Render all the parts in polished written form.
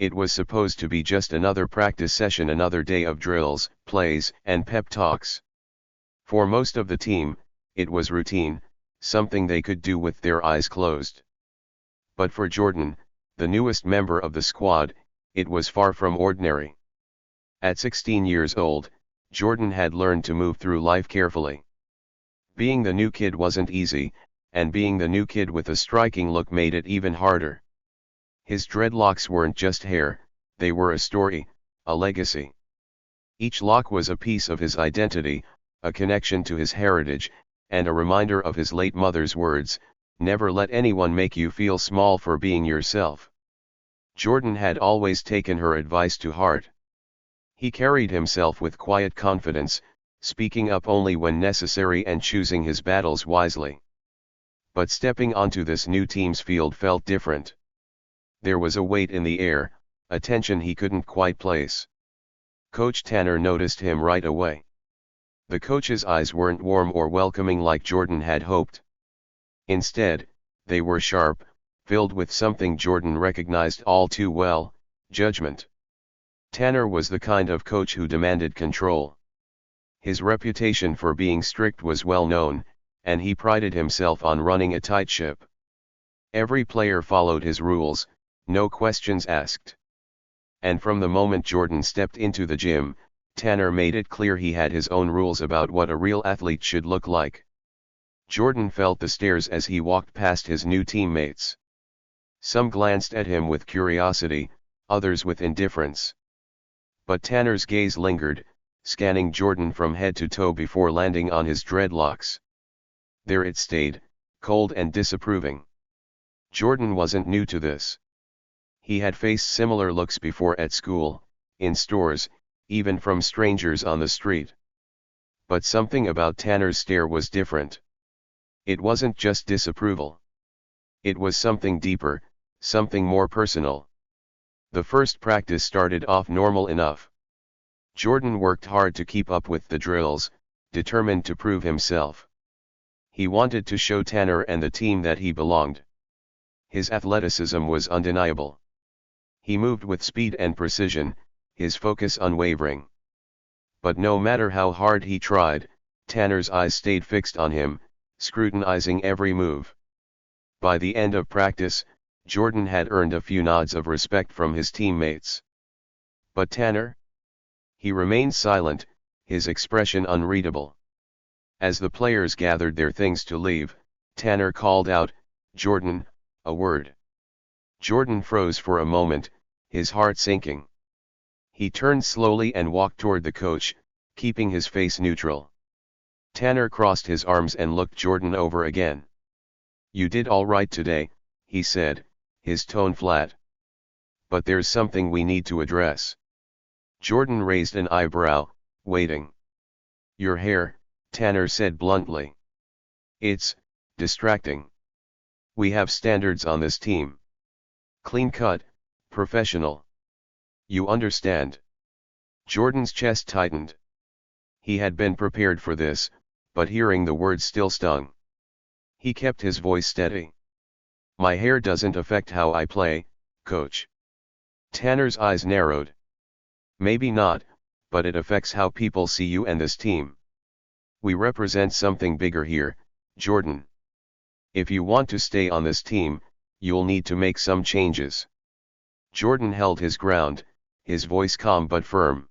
It was supposed to be just another practice session, another day of drills, plays, and pep talks. For most of the team, it was routine, something they could do with their eyes closed. But for Jordan, the newest member of the squad, it was far from ordinary. At 16 years old, Jordan had learned to move through life carefully. Being the new kid wasn't easy, and being the new kid with a striking look made it even harder. His dreadlocks weren't just hair, they were a story, a legacy. Each lock was a piece of his identity, a connection to his heritage, and a reminder of his late mother's words, "Never let anyone make you feel small for being yourself." Jordan had always taken her advice to heart. He carried himself with quiet confidence, speaking up only when necessary and choosing his battles wisely. But stepping onto this new team's field felt different. There was a weight in the air, a tension he couldn't quite place. Coach Tanner noticed him right away. The coach's eyes weren't warm or welcoming like Jordan had hoped. Instead, they were sharp, filled with something Jordan recognized all too well: judgment. Tanner was the kind of coach who demanded control. His reputation for being strict was well known, and he prided himself on running a tight ship. Every player followed his rules, no questions asked. And from the moment Jordan stepped into the gym, Tanner made it clear he had his own rules about what a real athlete should look like. Jordan felt the stares as he walked past his new teammates. Some glanced at him with curiosity, others with indifference. But Tanner's gaze lingered, scanning Jordan from head to toe before landing on his dreadlocks. There it stayed, cold and disapproving. Jordan wasn't new to this. He had faced similar looks before at school, in stores, even from strangers on the street. But something about Tanner's stare was different. It wasn't just disapproval. It was something deeper, something more personal. The first practice started off normal enough. Jordan worked hard to keep up with the drills, determined to prove himself. He wanted to show Tanner and the team that he belonged. His athleticism was undeniable. He moved with speed and precision, his focus unwavering. But no matter how hard he tried, Tanner's eyes stayed fixed on him, scrutinizing every move. By the end of practice, Jordan had earned a few nods of respect from his teammates. But Tanner? He remained silent, his expression unreadable. As the players gathered their things to leave, Tanner called out, "Jordan, a word." Jordan froze for a moment, his heart sinking. He turned slowly and walked toward the coach, keeping his face neutral. Tanner crossed his arms and looked Jordan over again. "You did all right today," he said, his tone flat. "But there's something we need to address." Jordan raised an eyebrow, waiting. "Your hair," Tanner said bluntly. "It's distracting. We have standards on this team. Clean cut, professional. You understand?" Jordan's chest tightened. He had been prepared for this, but hearing the words still stung. He kept his voice steady. "My hair doesn't affect how I play, coach." Tanner's eyes narrowed. "Maybe not, but it affects how people see you and this team. We represent something bigger here, Jordan. If you want to stay on this team, you'll need to make some changes." Jordan held his ground, his voice calm but firm.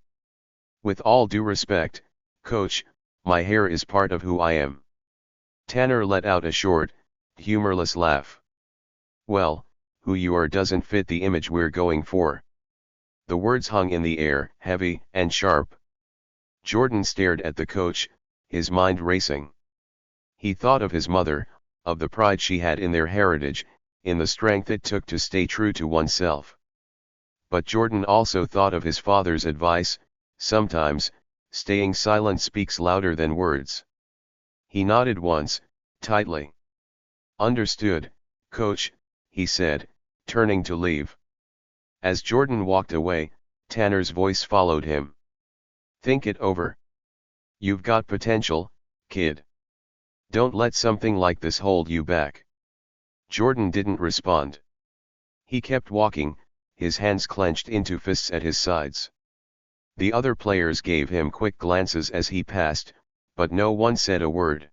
"With all due respect, coach, my hair is part of who I am." Tanner let out a short, humorless laugh. "Well, who you are doesn't fit the image we're going for." The words hung in the air, heavy and sharp. Jordan stared at the coach, his mind racing. He thought of his mother, of the pride she had in their heritage, in the strength it took to stay true to oneself. But Jordan also thought of his father's advice: sometimes, staying silent speaks louder than words. He nodded once, tightly. "Understood, coach," he said, turning to leave. As Jordan walked away, Tanner's voice followed him. "Think it over. You've got potential, kid. Don't let something like this hold you back." Jordan didn't respond. He kept walking, his hands clenched into fists at his sides. The other players gave him quick glances as he passed, but no one said a word.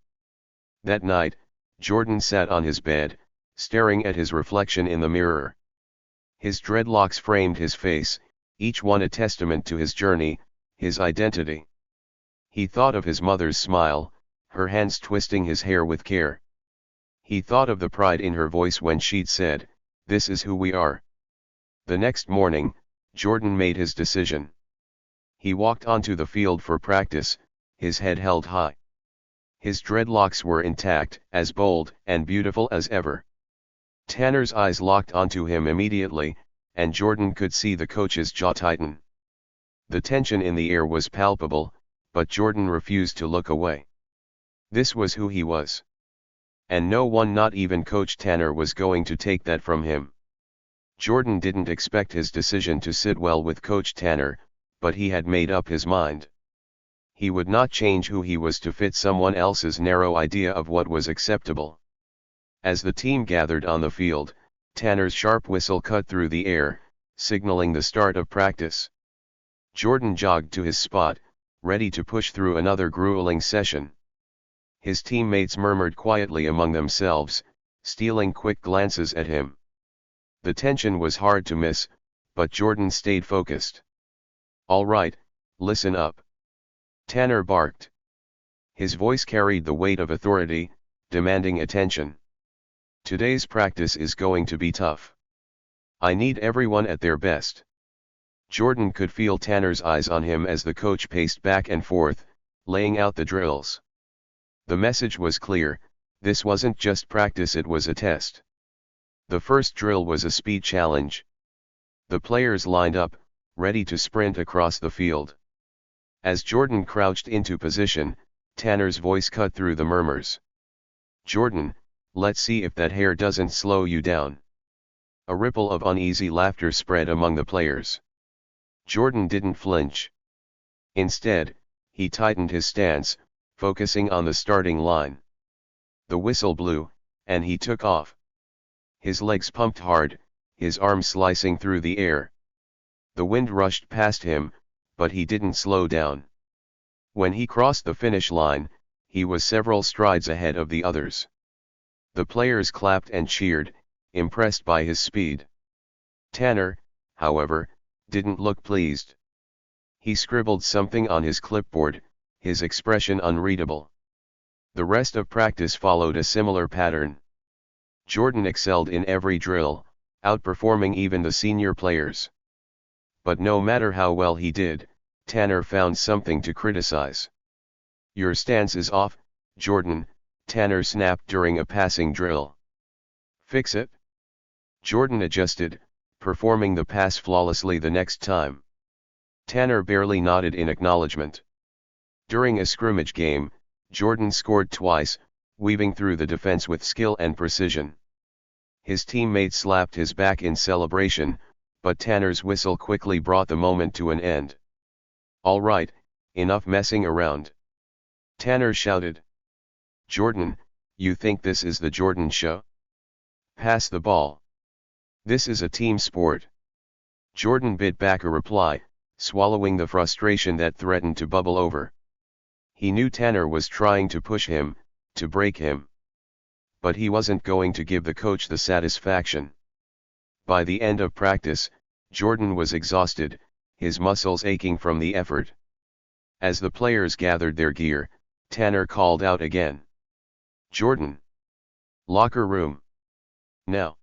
That night, Jordan sat on his bed, staring at his reflection in the mirror. His dreadlocks framed his face, each one a testament to his journey, his identity. He thought of his mother's smile, her hands twisting his hair with care. He thought of the pride in her voice when she'd said, "This is who we are." The next morning, Jordan made his decision. He walked onto the field for practice, his head held high. His dreadlocks were intact, as bold and beautiful as ever. Tanner's eyes locked onto him immediately, and Jordan could see the coach's jaw tighten. The tension in the air was palpable, but Jordan refused to look away. This was who he was. And no one, not even Coach Tanner, was going to take that from him. Jordan didn't expect his decision to sit well with Coach Tanner, but he had made up his mind. He would not change who he was to fit someone else's narrow idea of what was acceptable. As the team gathered on the field, Tanner's sharp whistle cut through the air, signaling the start of practice. Jordan jogged to his spot, ready to push through another grueling session. His teammates murmured quietly among themselves, stealing quick glances at him. The tension was hard to miss, but Jordan stayed focused. "All right, listen up," Tanner barked. His voice carried the weight of authority, demanding attention. "Today's practice is going to be tough. I need everyone at their best." Jordan could feel Tanner's eyes on him as the coach paced back and forth, laying out the drills. The message was clear: this wasn't just practice, it was a test. The first drill was a speed challenge. The players lined up, ready to sprint across the field. As Jordan crouched into position, Tanner's voice cut through the murmurs. "Jordan, let's see if that hair doesn't slow you down." A ripple of uneasy laughter spread among the players. Jordan didn't flinch. Instead, he tightened his stance, focusing on the starting line. The whistle blew, and he took off. His legs pumped hard, his arms slicing through the air. The wind rushed past him, but he didn't slow down. When he crossed the finish line, he was several strides ahead of the others. The players clapped and cheered, impressed by his speed. Tanner, however, didn't look pleased. He scribbled something on his clipboard, his expression unreadable. The rest of practice followed a similar pattern. Jordan excelled in every drill, outperforming even the senior players. But no matter how well he did, Tanner found something to criticize. "Your stance is off, Jordan," Tanner snapped during a passing drill. "Fix it." Jordan adjusted, performing the pass flawlessly the next time. Tanner barely nodded in acknowledgement. During a scrimmage game, Jordan scored twice, weaving through the defense with skill and precision. His teammates slapped his back in celebration, but Tanner's whistle quickly brought the moment to an end. "All right, enough messing around," Tanner shouted. "Jordan, you think this is the Jordan show? Pass the ball. This is a team sport." Jordan bit back a reply, swallowing the frustration that threatened to bubble over. He knew Tanner was trying to push him, to break him. But he wasn't going to give the coach the satisfaction. By the end of practice, Jordan was exhausted, his muscles aching from the effort. As the players gathered their gear, Tanner called out again. "Jordan! Locker room! Now!"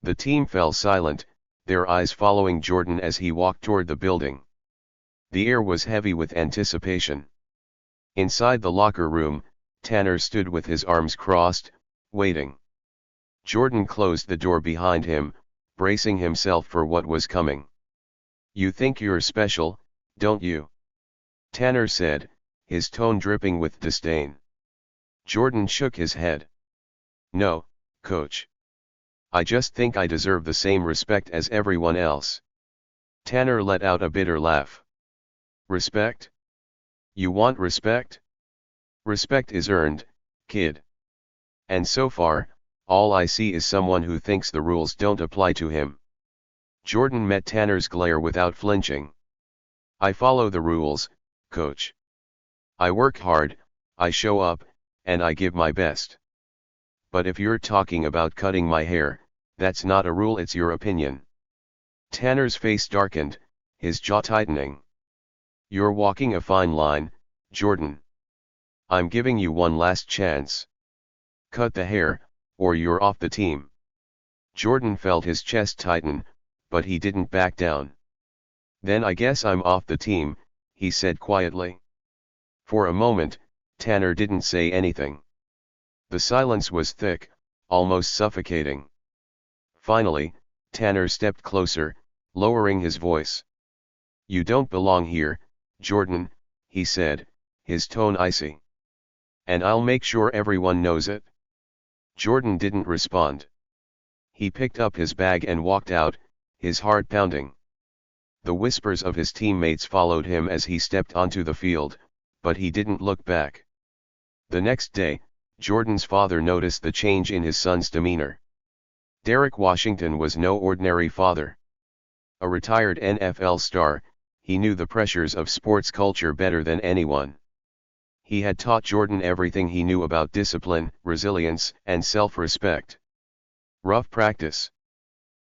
The team fell silent, their eyes following Jordan as he walked toward the building. The air was heavy with anticipation. Inside the locker room, Tanner stood with his arms crossed, waiting. Jordan closed the door behind him, bracing himself for what was coming. "You think you're special, don't you?" Tanner said, his tone dripping with disdain. Jordan shook his head. "No, coach. I just think I deserve the same respect as everyone else." Tanner let out a bitter laugh. "Respect? You want respect? Respect is earned, kid. And so far, all I see is someone who thinks the rules don't apply to him." Jordan met Tanner's glare without flinching. "I follow the rules, coach. I work hard, I show up, and I give my best. But if you're talking about cutting my hair, that's not a rule, it's your opinion." Tanner's face darkened, his jaw tightening. "You're walking a fine line, Jordan. I'm giving you one last chance. Cut the hair, or you're off the team." Jordan felt his chest tighten, but he didn't back down. "Then I guess I'm off the team," he said quietly. For a moment, Tanner didn't say anything. The silence was thick, almost suffocating. Finally, Tanner stepped closer, lowering his voice. "You don't belong here, Jordan," he said, his tone icy. "And I'll make sure everyone knows it." Jordan didn't respond. He picked up his bag and walked out, his heart pounding. The whispers of his teammates followed him as he stepped onto the field, but he didn't look back. The next day, Jordan's father noticed the change in his son's demeanor. Derek Washington was no ordinary father. A retired NFL star, he knew the pressures of sports culture better than anyone. He had taught Jordan everything he knew about discipline, resilience, and self-respect. "Rough practice?"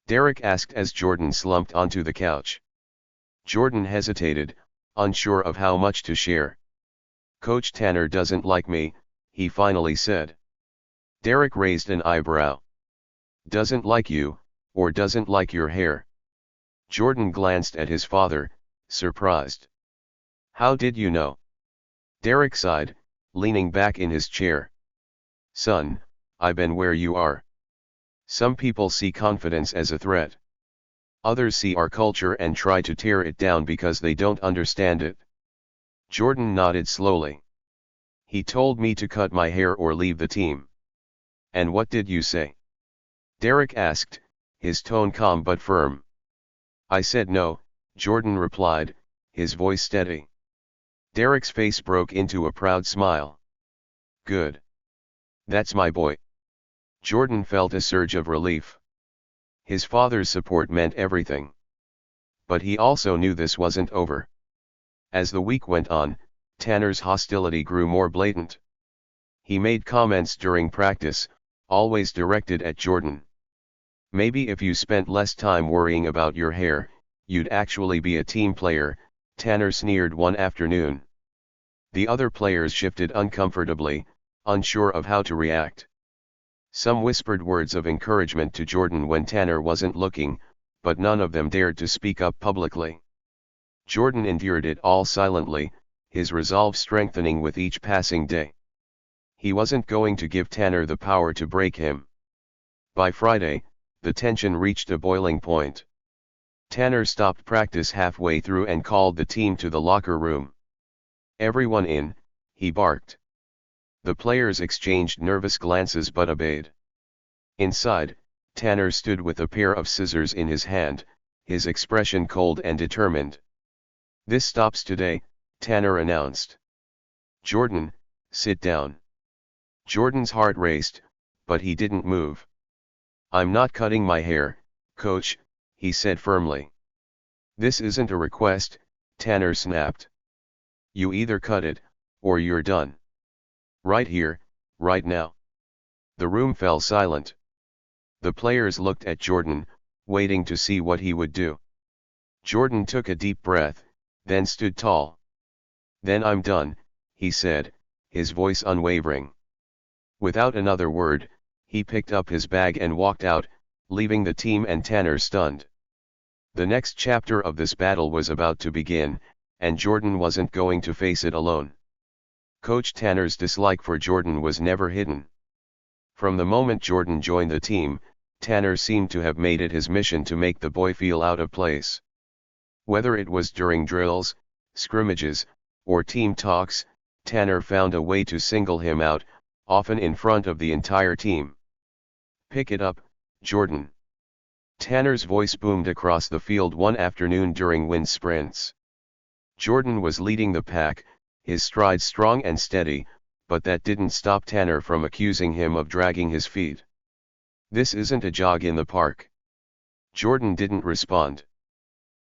Derek asked as Jordan slumped onto the couch. Jordan hesitated, unsure of how much to share. "Coach Tanner doesn't like me," he finally said. Derek raised an eyebrow. "Doesn't like you, or doesn't like your hair?" Jordan glanced at his father, surprised. "How did you know?" Derek sighed, leaning back in his chair. "Son, I've been where you are. Some people see confidence as a threat. Others see our culture and try to tear it down because they don't understand it." Jordan nodded slowly. "He told me to cut my hair or leave the team." "And what did you say?" Derek asked, his tone calm but firm. "I said no," Jordan replied, his voice steady. Derek's face broke into a proud smile. "Good. That's my boy." Jordan felt a surge of relief. His father's support meant everything. But he also knew this wasn't over. As the week went on, Tanner's hostility grew more blatant. He made comments during practice, always directed at Jordan. "Maybe if you spent less time worrying about your hair, you'd actually be a team player," Tanner sneered one afternoon. The other players shifted uncomfortably, unsure of how to react. Some whispered words of encouragement to Jordan when Tanner wasn't looking, but none of them dared to speak up publicly. Jordan endured it all silently, his resolve strengthening with each passing day. He wasn't going to give Tanner the power to break him. By Friday, the tension reached a boiling point. Tanner stopped practice halfway through and called the team to the locker room. "Everyone in," he barked. The players exchanged nervous glances but obeyed. Inside, Tanner stood with a pair of scissors in his hand, his expression cold and determined. "This stops today," Tanner announced. "Jordan, sit down." Jordan's heart raced, but he didn't move. "I'm not cutting my hair, coach," he said firmly. "This isn't a request," Tanner snapped. "You either cut it, or you're done. Right here, right now." The room fell silent. The players looked at Jordan, waiting to see what he would do. Jordan took a deep breath, then stood tall. "Then I'm done," he said, his voice unwavering. Without another word, he picked up his bag and walked out, leaving the team and Tanner stunned. The next chapter of this battle was about to begin, and Jordan wasn't going to face it alone. Coach Tanner's dislike for Jordan was never hidden. From the moment Jordan joined the team, Tanner seemed to have made it his mission to make the boy feel out of place. Whether it was during drills, scrimmages, or team talks, Tanner found a way to single him out, often in front of the entire team. "Pick it up, Jordan." Tanner's voice boomed across the field one afternoon during wind sprints. Jordan was leading the pack, his stride strong and steady, but that didn't stop Tanner from accusing him of dragging his feet. "This isn't a jog in the park. Jordan didn't respond.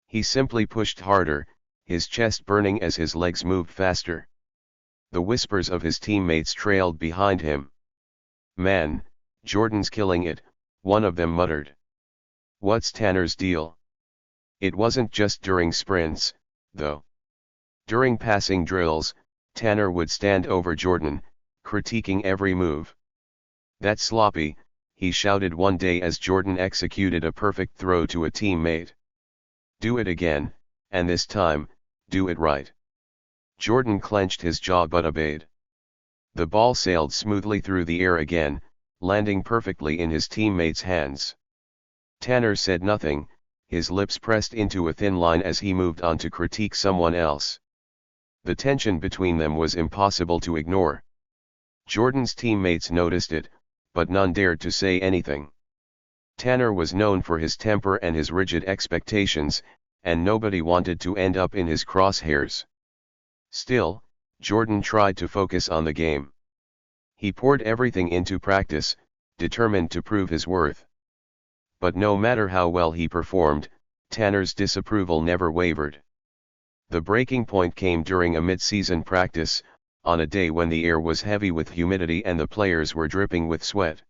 He simply pushed harder, his chest burning as his legs moved faster. The whispers of his teammates trailed behind him. "Man, Jordan's killing it," one of them muttered. "What's Tanner's deal?" It wasn't just during sprints, though. During passing drills, Tanner would stand over Jordan, critiquing every move. "That's sloppy," he shouted one day as Jordan executed a perfect throw to a teammate. "Do it again, and this time, do it right." Jordan clenched his jaw but obeyed. The ball sailed smoothly through the air again, landing perfectly in his teammate's hands. Tanner said nothing, his lips pressed into a thin line as he moved on to critique someone else. The tension between them was impossible to ignore. Jordan's teammates noticed it, but none dared to say anything. Tanner was known for his temper and his rigid expectations, and nobody wanted to end up in his crosshairs. Still, Jordan tried to focus on the game. He poured everything into practice, determined to prove his worth. But no matter how well he performed, Tanner's disapproval never wavered. The breaking point came during a mid-season practice, on a day when the air was heavy with humidity and the players were dripping with sweat.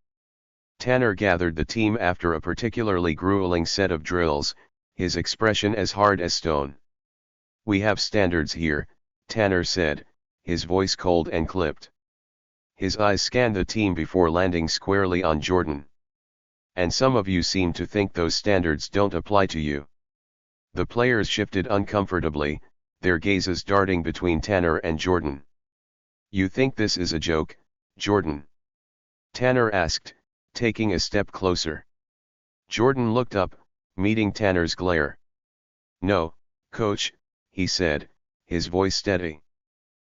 Tanner gathered the team after a particularly grueling set of drills, his expression as hard as stone. "We have standards here," Tanner said, his voice cold and clipped. His eyes scanned the team before landing squarely on Jordan. "And some of you seem to think those standards don't apply to you." The players shifted uncomfortably, their gazes darting between Tanner and Jordan. "You think this is a joke, Jordan?" Tanner asked, taking a step closer. Jordan looked up, meeting Tanner's glare. "No, coach," he said, his voice steady.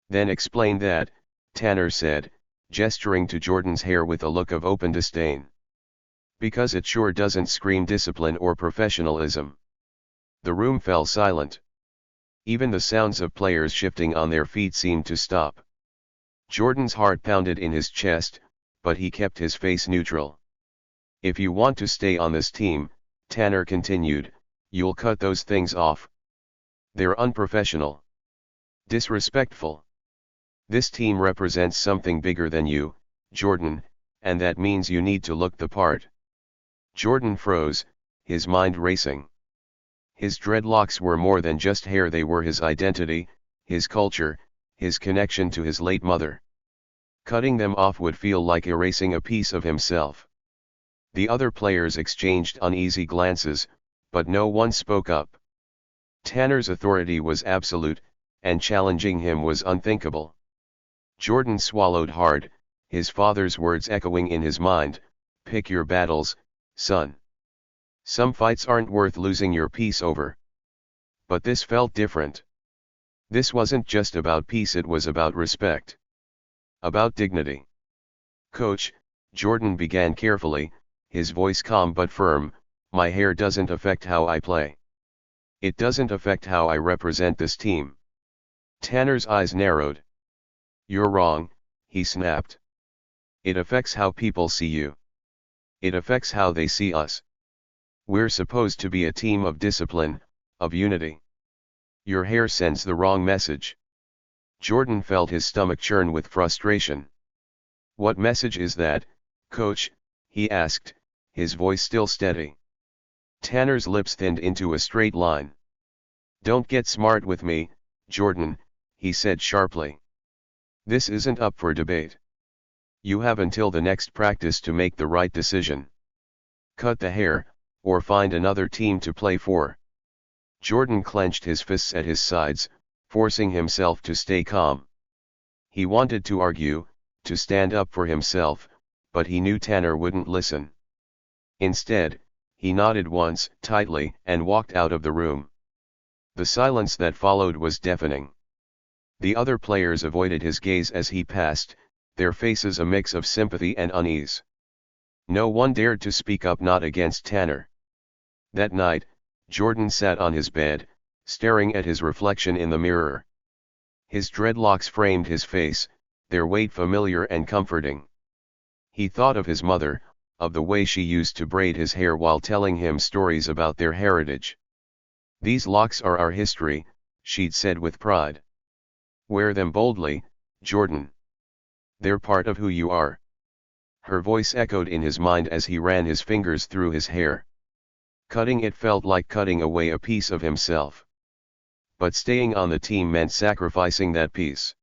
"Then explain that," Tanner said, gesturing to Jordan's hair with a look of open disdain. "Because it sure doesn't scream discipline or professionalism." The room fell silent. Even the sounds of players shifting on their feet seemed to stop. Jordan's heart pounded in his chest, but he kept his face neutral. "If you want to stay on this team," Tanner continued, "you'll cut those things off. They're unprofessional. Disrespectful. This team represents something bigger than you, Jordan, and that means you need to look the part." Jordan froze, his mind racing. His dreadlocks were more than just hair, they were his identity, his culture, his connection to his late mother. Cutting them off would feel like erasing a piece of himself. The other players exchanged uneasy glances, but no one spoke up. Tanner's authority was absolute, and challenging him was unthinkable. Jordan swallowed hard, his father's words echoing in his mind, "Pick your battles, son. Some fights aren't worth losing your peace over." But this felt different. This wasn't just about peace, it was about respect. About dignity. "Coach," Jordan began carefully, his voice calm but firm, "my hair doesn't affect how I play. It doesn't affect how I represent this team." Tanner's eyes narrowed. "You're wrong," he snapped. "It affects how people see you. It affects how they see us. We're supposed to be a team of discipline, of unity. Your hair sends the wrong message." Jordan felt his stomach churn with frustration. "What message is that, coach?" he asked, his voice still steady. Tanner's lips thinned into a straight line. "Don't get smart with me, Jordan," he said sharply. "This isn't up for debate. You have until the next practice to make the right decision. Cut the hair, or find another team to play for." Jordan clenched his fists at his sides, forcing himself to stay calm. He wanted to argue, to stand up for himself, but he knew Tanner wouldn't listen. Instead, he nodded once, tightly, and walked out of the room. The silence that followed was deafening. The other players avoided his gaze as he passed, their faces a mix of sympathy and unease. No one dared to speak up, not against Tanner. That night, Jordan sat on his bed, staring at his reflection in the mirror. His dreadlocks framed his face, their weight familiar and comforting. He thought of his mother, of the way she used to braid his hair while telling him stories about their heritage. "These locks are our history," she'd said with pride. "Wear them boldly, Jordan. They're part of who you are." Her voice echoed in his mind as he ran his fingers through his hair. Cutting it felt like cutting away a piece of himself. But staying on the team meant sacrificing that piece.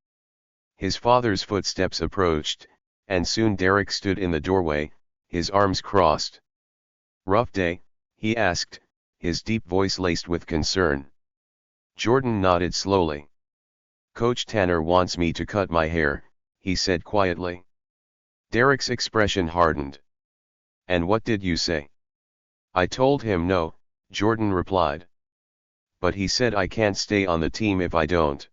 His father's footsteps approached, and soon Derek stood in the doorway, his arms crossed. "Rough day?" he asked, his deep voice laced with concern. Jordan nodded slowly. "Coach Tanner wants me to cut my hair," he said quietly. Derek's expression hardened. "And what did you say?" "I told him no," Jordan replied. "But he said I can't stay on the team if I don't."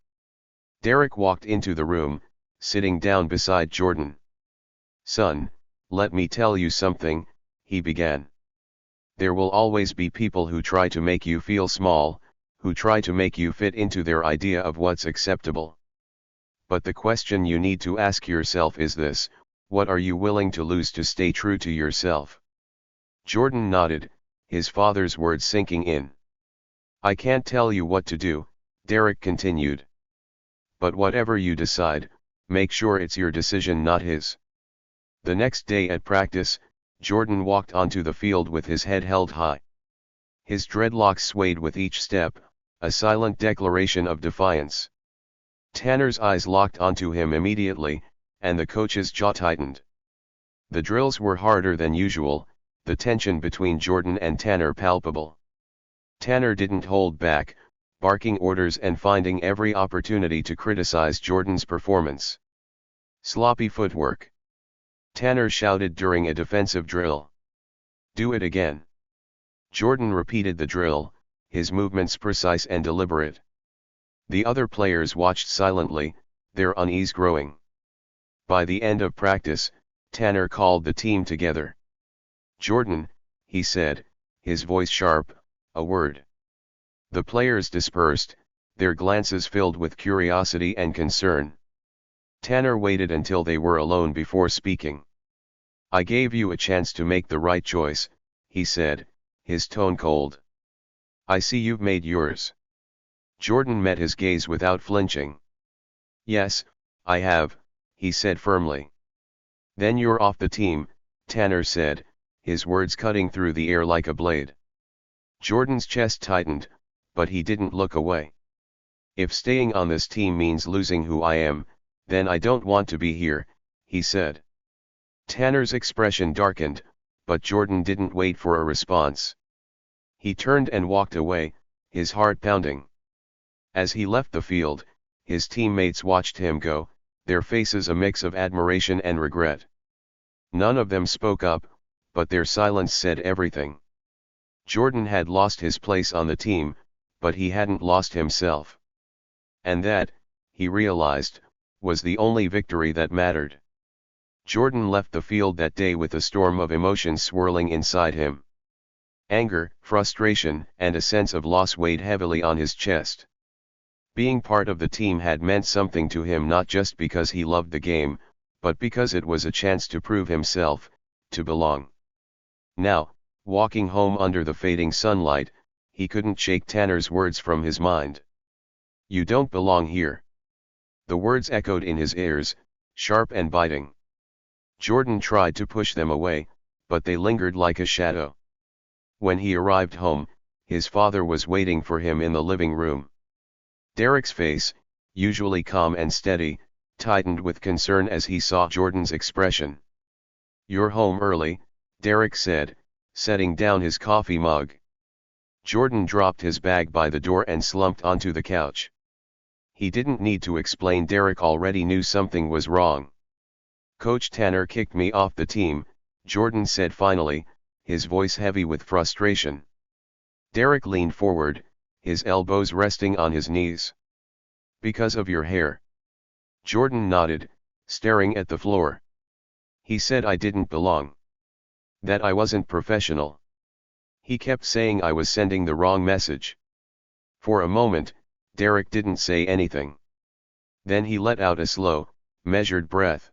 Derek walked into the room, sitting down beside Jordan. "Son, let me tell you something," he began. "There will always be people who try to make you feel small, who try to make you fit into their idea of what's acceptable. But the question you need to ask yourself is this: what are you willing to lose to stay true to yourself?" Jordan nodded, his father's words sinking in. "I can't tell you what to do," Derek continued. "But whatever you decide, make sure it's your decision, not his." The next day at practice, Jordan walked onto the field with his head held high. His dreadlocks swayed with each step, a silent declaration of defiance. Tanner's eyes locked onto him immediately, and the coach's jaw tightened. The drills were harder than usual, the tension between Jordan and Tanner palpable. Tanner didn't hold back, barking orders and finding every opportunity to criticize Jordan's performance. "Sloppy footwork," Tanner shouted during a defensive drill. "Do it again." Jordan repeated the drill, his movements precise and deliberate. The other players watched silently, their unease growing. By the end of practice, Tanner called the team together. "Jordan," he said, his voice sharp, "a word." The players dispersed, their glances filled with curiosity and concern. Tanner waited until they were alone before speaking. "I gave you a chance to make the right choice," he said, his tone cold. "I see you've made yours." Jordan met his gaze without flinching. "Yes, I have," he said firmly. "Then you're off the team," Tanner said, his words cutting through the air like a blade. Jordan's chest tightened, but he didn't look away. "If staying on this team means losing who I am, then I don't want to be here," he said. Tanner's expression darkened, but Jordan didn't wait for a response. He turned and walked away, his heart pounding. As he left the field, his teammates watched him go, their faces a mix of admiration and regret. None of them spoke up, but their silence said everything. Jordan had lost his place on the team, but he hadn't lost himself. And that, he realized, was the only victory that mattered. Jordan left the field that day with a storm of emotions swirling inside him. Anger, frustration, and a sense of loss weighed heavily on his chest. Being part of the team had meant something to him, not just because he loved the game, but because it was a chance to prove himself, to belong. Now, walking home under the fading sunlight, he couldn't shake Tanner's words from his mind. "You don't belong here." The words echoed in his ears, sharp and biting. Jordan tried to push them away, but they lingered like a shadow. When he arrived home, his father was waiting for him in the living room. Derek's face, usually calm and steady, tightened with concern as he saw Jordan's expression. "You're home early," Derek said, setting down his coffee mug. Jordan dropped his bag by the door and slumped onto the couch. He didn't need to explain. Derek already knew something was wrong. "Coach Tanner kicked me off the team," Jordan said finally, his voice heavy with frustration. Derek leaned forward, his elbows resting on his knees. "Because of your hair." Jordan nodded, staring at the floor. "He said I didn't belong. That I wasn't professional. He kept saying I was sending the wrong message." For a moment, Derek didn't say anything. Then he let out a slow, measured breath.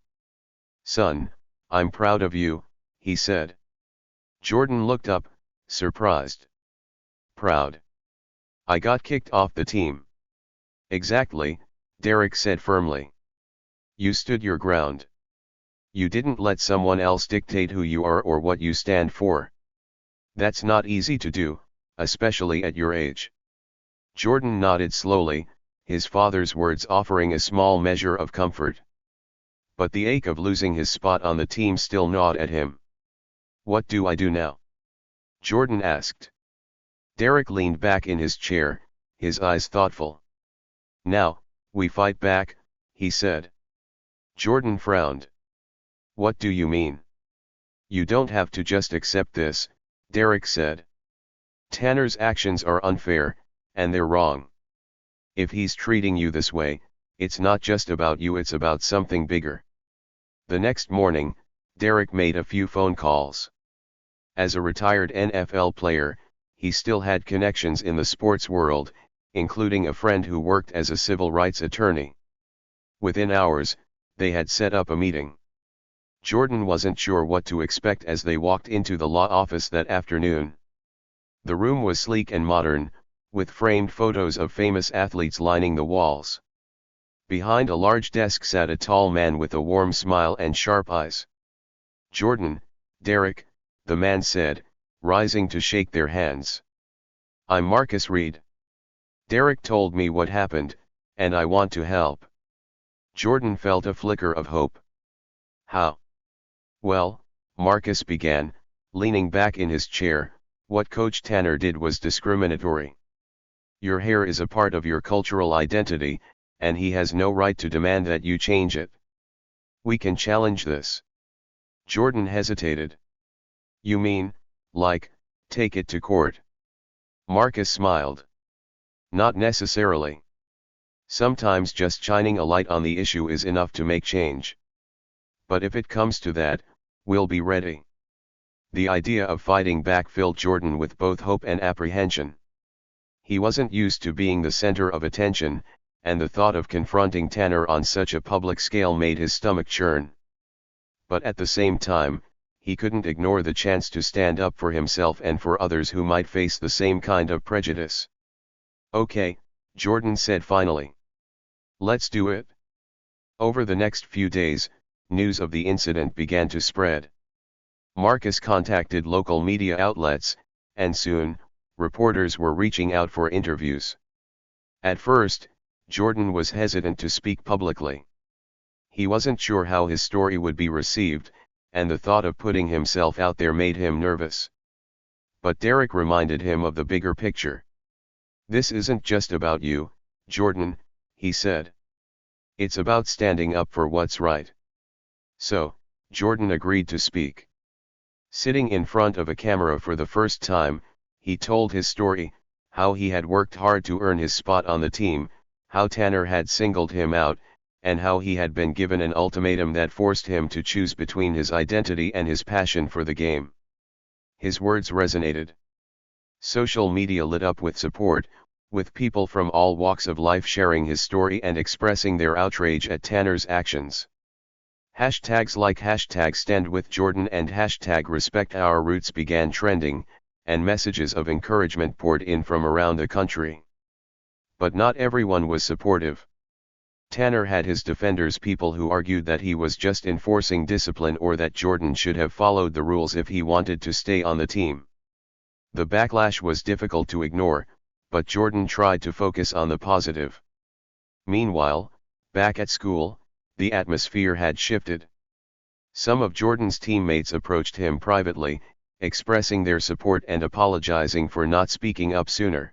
"Son, I'm proud of you," he said. Jordan looked up, surprised. Proud. I got kicked off the team. Exactly, Derek said firmly. You stood your ground. You didn't let someone else dictate who you are or what you stand for. That's not easy to do, especially at your age. Jordan nodded slowly, his father's words offering a small measure of comfort. But the ache of losing his spot on the team still gnawed at him. What do I do now? Jordan asked. Derek leaned back in his chair, his eyes thoughtful. Now, we fight back, he said. Jordan frowned. What do you mean? You don't have to just accept this, Derek said. Tanner's actions are unfair, and they're wrong. If he's treating you this way, it's not just about you, it's about something bigger. The next morning, Derek made a few phone calls. As a retired NFL player, he still had connections in the sports world, including a friend who worked as a civil rights attorney. Within hours, they had set up a meeting. Jordan wasn't sure what to expect as they walked into the law office that afternoon. The room was sleek and modern, with framed photos of famous athletes lining the walls. Behind a large desk sat a tall man with a warm smile and sharp eyes. Jordan, Derek, the man said, rising to shake their hands. I'm Marcus Reed. Derek told me what happened, and I want to help. Jordan felt a flicker of hope. How? Well, Marcus began, leaning back in his chair, what Coach Tanner did was discriminatory. Your hair is a part of your cultural identity, and he has no right to demand that you change it. We can challenge this. Jordan hesitated. You mean, like, take it to court? Marcus smiled. Not necessarily. Sometimes just shining a light on the issue is enough to make change. But if it comes to that, we'll be ready. The idea of fighting back filled Jordan with both hope and apprehension. He wasn't used to being the center of attention, and the thought of confronting Tanner on such a public scale made his stomach churn. But at the same time, he couldn't ignore the chance to stand up for himself and for others who might face the same kind of prejudice. Okay, Jordan said finally. Let's do it. Over the next few days, news of the incident began to spread. Marcus contacted local media outlets, and soon, reporters were reaching out for interviews. At first, Jordan was hesitant to speak publicly. He wasn't sure how his story would be received, and the thought of putting himself out there made him nervous. But Derek reminded him of the bigger picture. This isn't just about you, Jordan, he said. It's about standing up for what's right. So, Jordan agreed to speak. Sitting in front of a camera for the first time, he told his story, how he had worked hard to earn his spot on the team, how Tanner had singled him out, and how he had been given an ultimatum that forced him to choose between his identity and his passion for the game. His words resonated. Social media lit up with support, with people from all walks of life sharing his story and expressing their outrage at Tanner's actions. Hashtags like #StandWithJordan and #RespectOurRoots began trending, and messages of encouragement poured in from around the country. But not everyone was supportive. Tanner had his defenders, people who argued that he was just enforcing discipline or that Jordan should have followed the rules if he wanted to stay on the team. The backlash was difficult to ignore, but Jordan tried to focus on the positive. Meanwhile, back at school, the atmosphere had shifted. Some of Jordan's teammates approached him privately, expressing their support and apologizing for not speaking up sooner.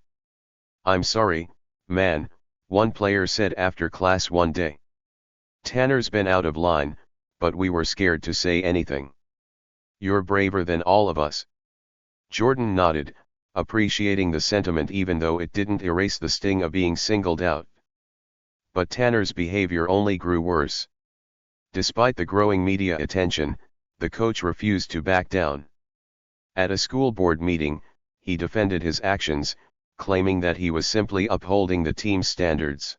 I'm sorry, man, one player said after class one day. Tanner's been out of line, but we were scared to say anything. You're braver than all of us. Jordan nodded, appreciating the sentiment even though it didn't erase the sting of being singled out. But Tanner's behavior only grew worse. Despite the growing media attention, the coach refused to back down. At a school board meeting, he defended his actions, claiming that he was simply upholding the team's standards.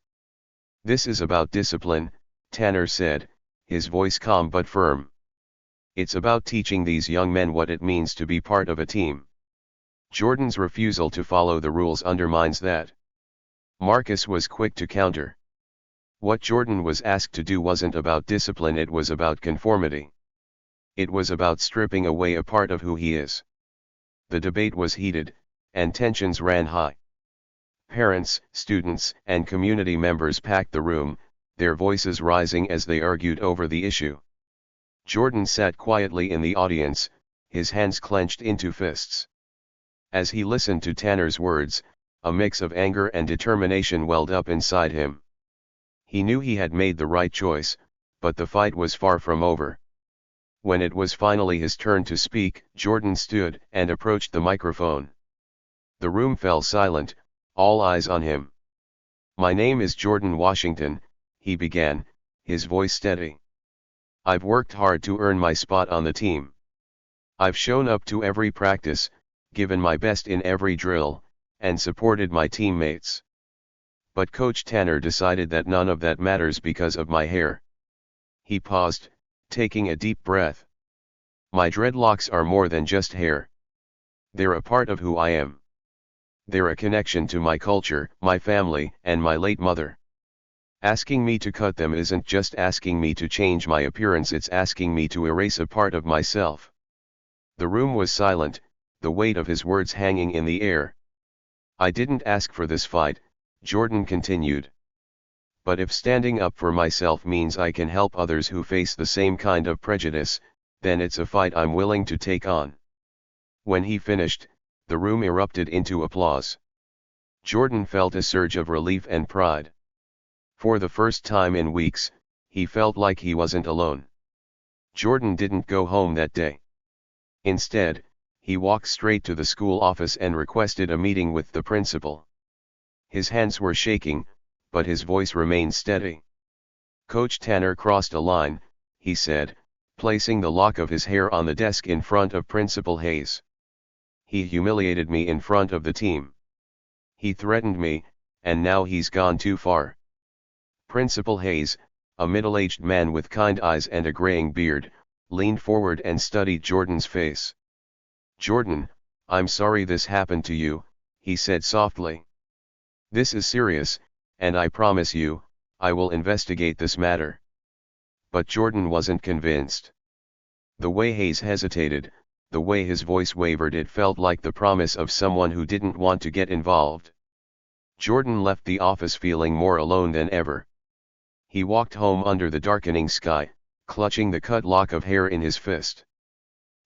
This is about discipline, Tanner said, his voice calm but firm. It's about teaching these young men what it means to be part of a team. Jordan's refusal to follow the rules undermines that. Marcus was quick to counter. What Jordan was asked to do wasn't about discipline, it was about conformity. It was about stripping away a part of who he is. The debate was heated, and tensions ran high. Parents, students, and community members packed the room, their voices rising as they argued over the issue. Jordan sat quietly in the audience, his hands clenched into fists. As he listened to Tanner's words, a mix of anger and determination welled up inside him. He knew he had made the right choice, but the fight was far from over. When it was finally his turn to speak, Jordan stood and approached the microphone. The room fell silent, all eyes on him. "My name is Jordan Washington," he began, his voice steady. "I've worked hard to earn my spot on the team. I've shown up to every practice, given my best in every drill, and supported my teammates. But Coach Tanner decided that none of that matters because of my hair." He paused, taking a deep breath. "My dreadlocks are more than just hair. They're a part of who I am. They're a connection to my culture, my family, and my late mother. Asking me to cut them isn't just asking me to change my appearance, it's asking me to erase a part of myself." The room was silent, the weight of his words hanging in the air. "I didn't ask for this fight," Jordan continued. "But if standing up for myself means I can help others who face the same kind of prejudice, then it's a fight I'm willing to take on." When he finished, the room erupted into applause. Jordan felt a surge of relief and pride. For the first time in weeks, he felt like he wasn't alone. Jordan didn't go home that day. Instead, he walked straight to the school office and requested a meeting with the principal. His hands were shaking, but his voice remained steady. "Coach Tanner crossed a line," he said, placing the lock of his hair on the desk in front of Principal Hayes. "He humiliated me in front of the team. He threatened me, and now he's gone too far." Principal Hayes, a middle-aged man with kind eyes and a graying beard, leaned forward and studied Jordan's face. "Jordan, I'm sorry this happened to you," he said softly. "This is serious, and I promise you, I will investigate this matter." But Jordan wasn't convinced. The way Hayes hesitated, the way his voice wavered, it felt like the promise of someone who didn't want to get involved. Jordan left the office feeling more alone than ever. He walked home under the darkening sky, clutching the cut lock of hair in his fist.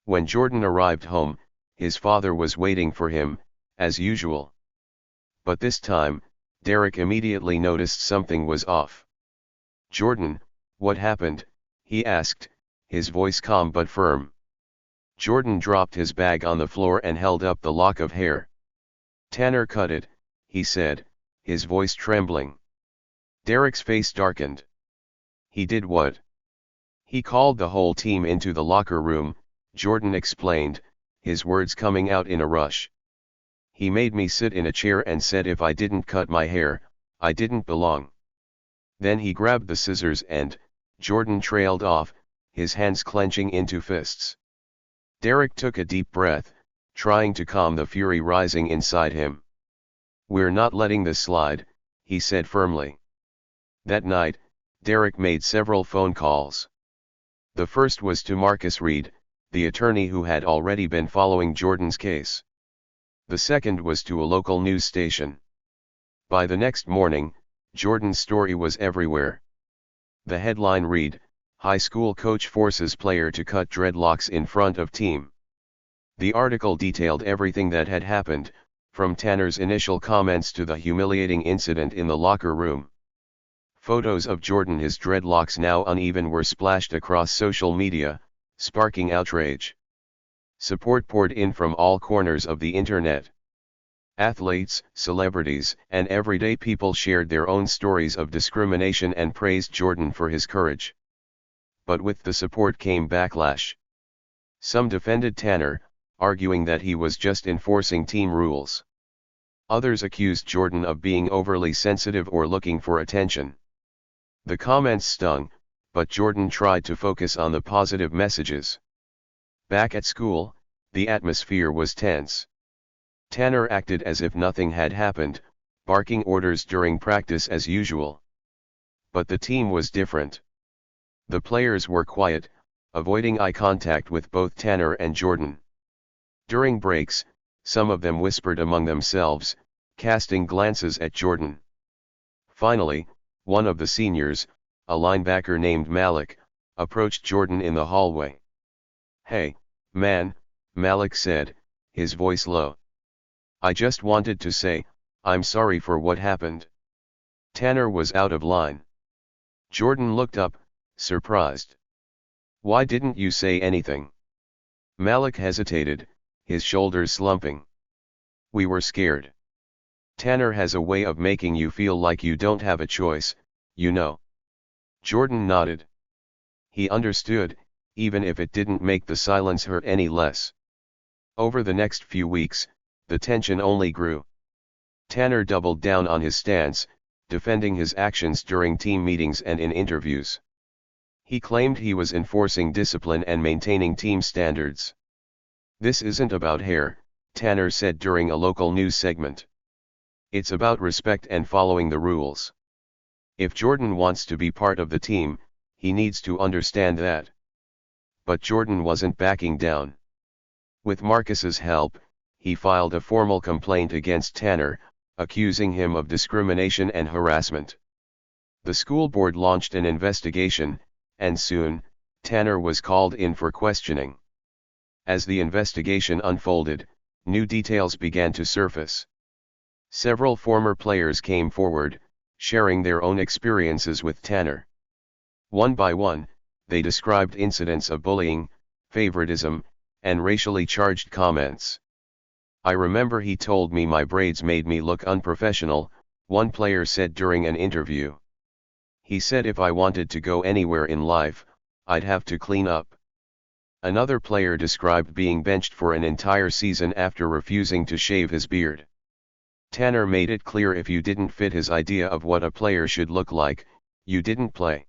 When Jordan arrived home, his father was waiting for him, as usual. But this time, Derek immediately noticed something was off. "Jordan, what happened?" he asked, his voice calm but firm. Jordan dropped his bag on the floor and held up the lock of hair. "Tanner cut it," he said, his voice trembling. Derek's face darkened. "He did what?" "He called the whole team into the locker room," Jordan explained, his words coming out in a rush. "He made me sit in a chair and said if I didn't cut my hair, I didn't belong. Then he grabbed the scissors and," Jordan trailed off, his hands clenching into fists. Derek took a deep breath, trying to calm the fury rising inside him. "We're not letting this slide," he said firmly. That night, Derek made several phone calls. The first was to Marcus Reed, the attorney who had already been following Jordan's case. The second was to a local news station. By the next morning, Jordan's story was everywhere. The headline read, "High School Coach Forces Player to Cut Dreadlocks in Front of Team." The article detailed everything that had happened, from Tanner's initial comments to the humiliating incident in the locker room. Photos of Jordan, his dreadlocks now uneven, were splashed across social media, sparking outrage. Support poured in from all corners of the internet. Athletes, celebrities, and everyday people shared their own stories of discrimination and praised Jordan for his courage. But with the support came backlash. Some defended Tanner, arguing that he was just enforcing team rules. Others accused Jordan of being overly sensitive or looking for attention. The comments stung, but Jordan tried to focus on the positive messages. Back at school, the atmosphere was tense. Tanner acted as if nothing had happened, barking orders during practice as usual. But the team was different. The players were quiet, avoiding eye contact with both Tanner and Jordan. During breaks, some of them whispered among themselves, casting glances at Jordan. Finally, one of the seniors, a linebacker named Malik, approached Jordan in the hallway. "Hey, man," Malik said, his voice low. "I just wanted to say, I'm sorry for what happened." Tanner was out of line. Jordan looked up, surprised. "Why didn't you say anything?" Malik hesitated, his shoulders slumping. "We were scared. Tanner has a way of making you feel like you don't have a choice, you know." Jordan nodded. He understood, even if it didn't make the silence hurt any less. Over the next few weeks, the tension only grew. Tanner doubled down on his stance, defending his actions during team meetings and in interviews. He claimed he was enforcing discipline and maintaining team standards. "This isn't about hair," Tanner said during a local news segment. "It's about respect and following the rules. If Jordan wants to be part of the team, he needs to understand that." But Jordan wasn't backing down. With Marcus's help, he filed a formal complaint against Tanner, accusing him of discrimination and harassment. The school board launched an investigation, and soon, Tanner was called in for questioning. As the investigation unfolded, new details began to surface. Several former players came forward, sharing their own experiences with Tanner. One by one, they described incidents of bullying, favoritism, and racially charged comments. "I remember he told me my braids made me look unprofessional," one player said during an interview. "He said if I wanted to go anywhere in life, I'd have to clean up." Another player described being benched for an entire season after refusing to shave his beard. Tanner made it clear if you didn't fit his idea of what a player should look like, you didn't play.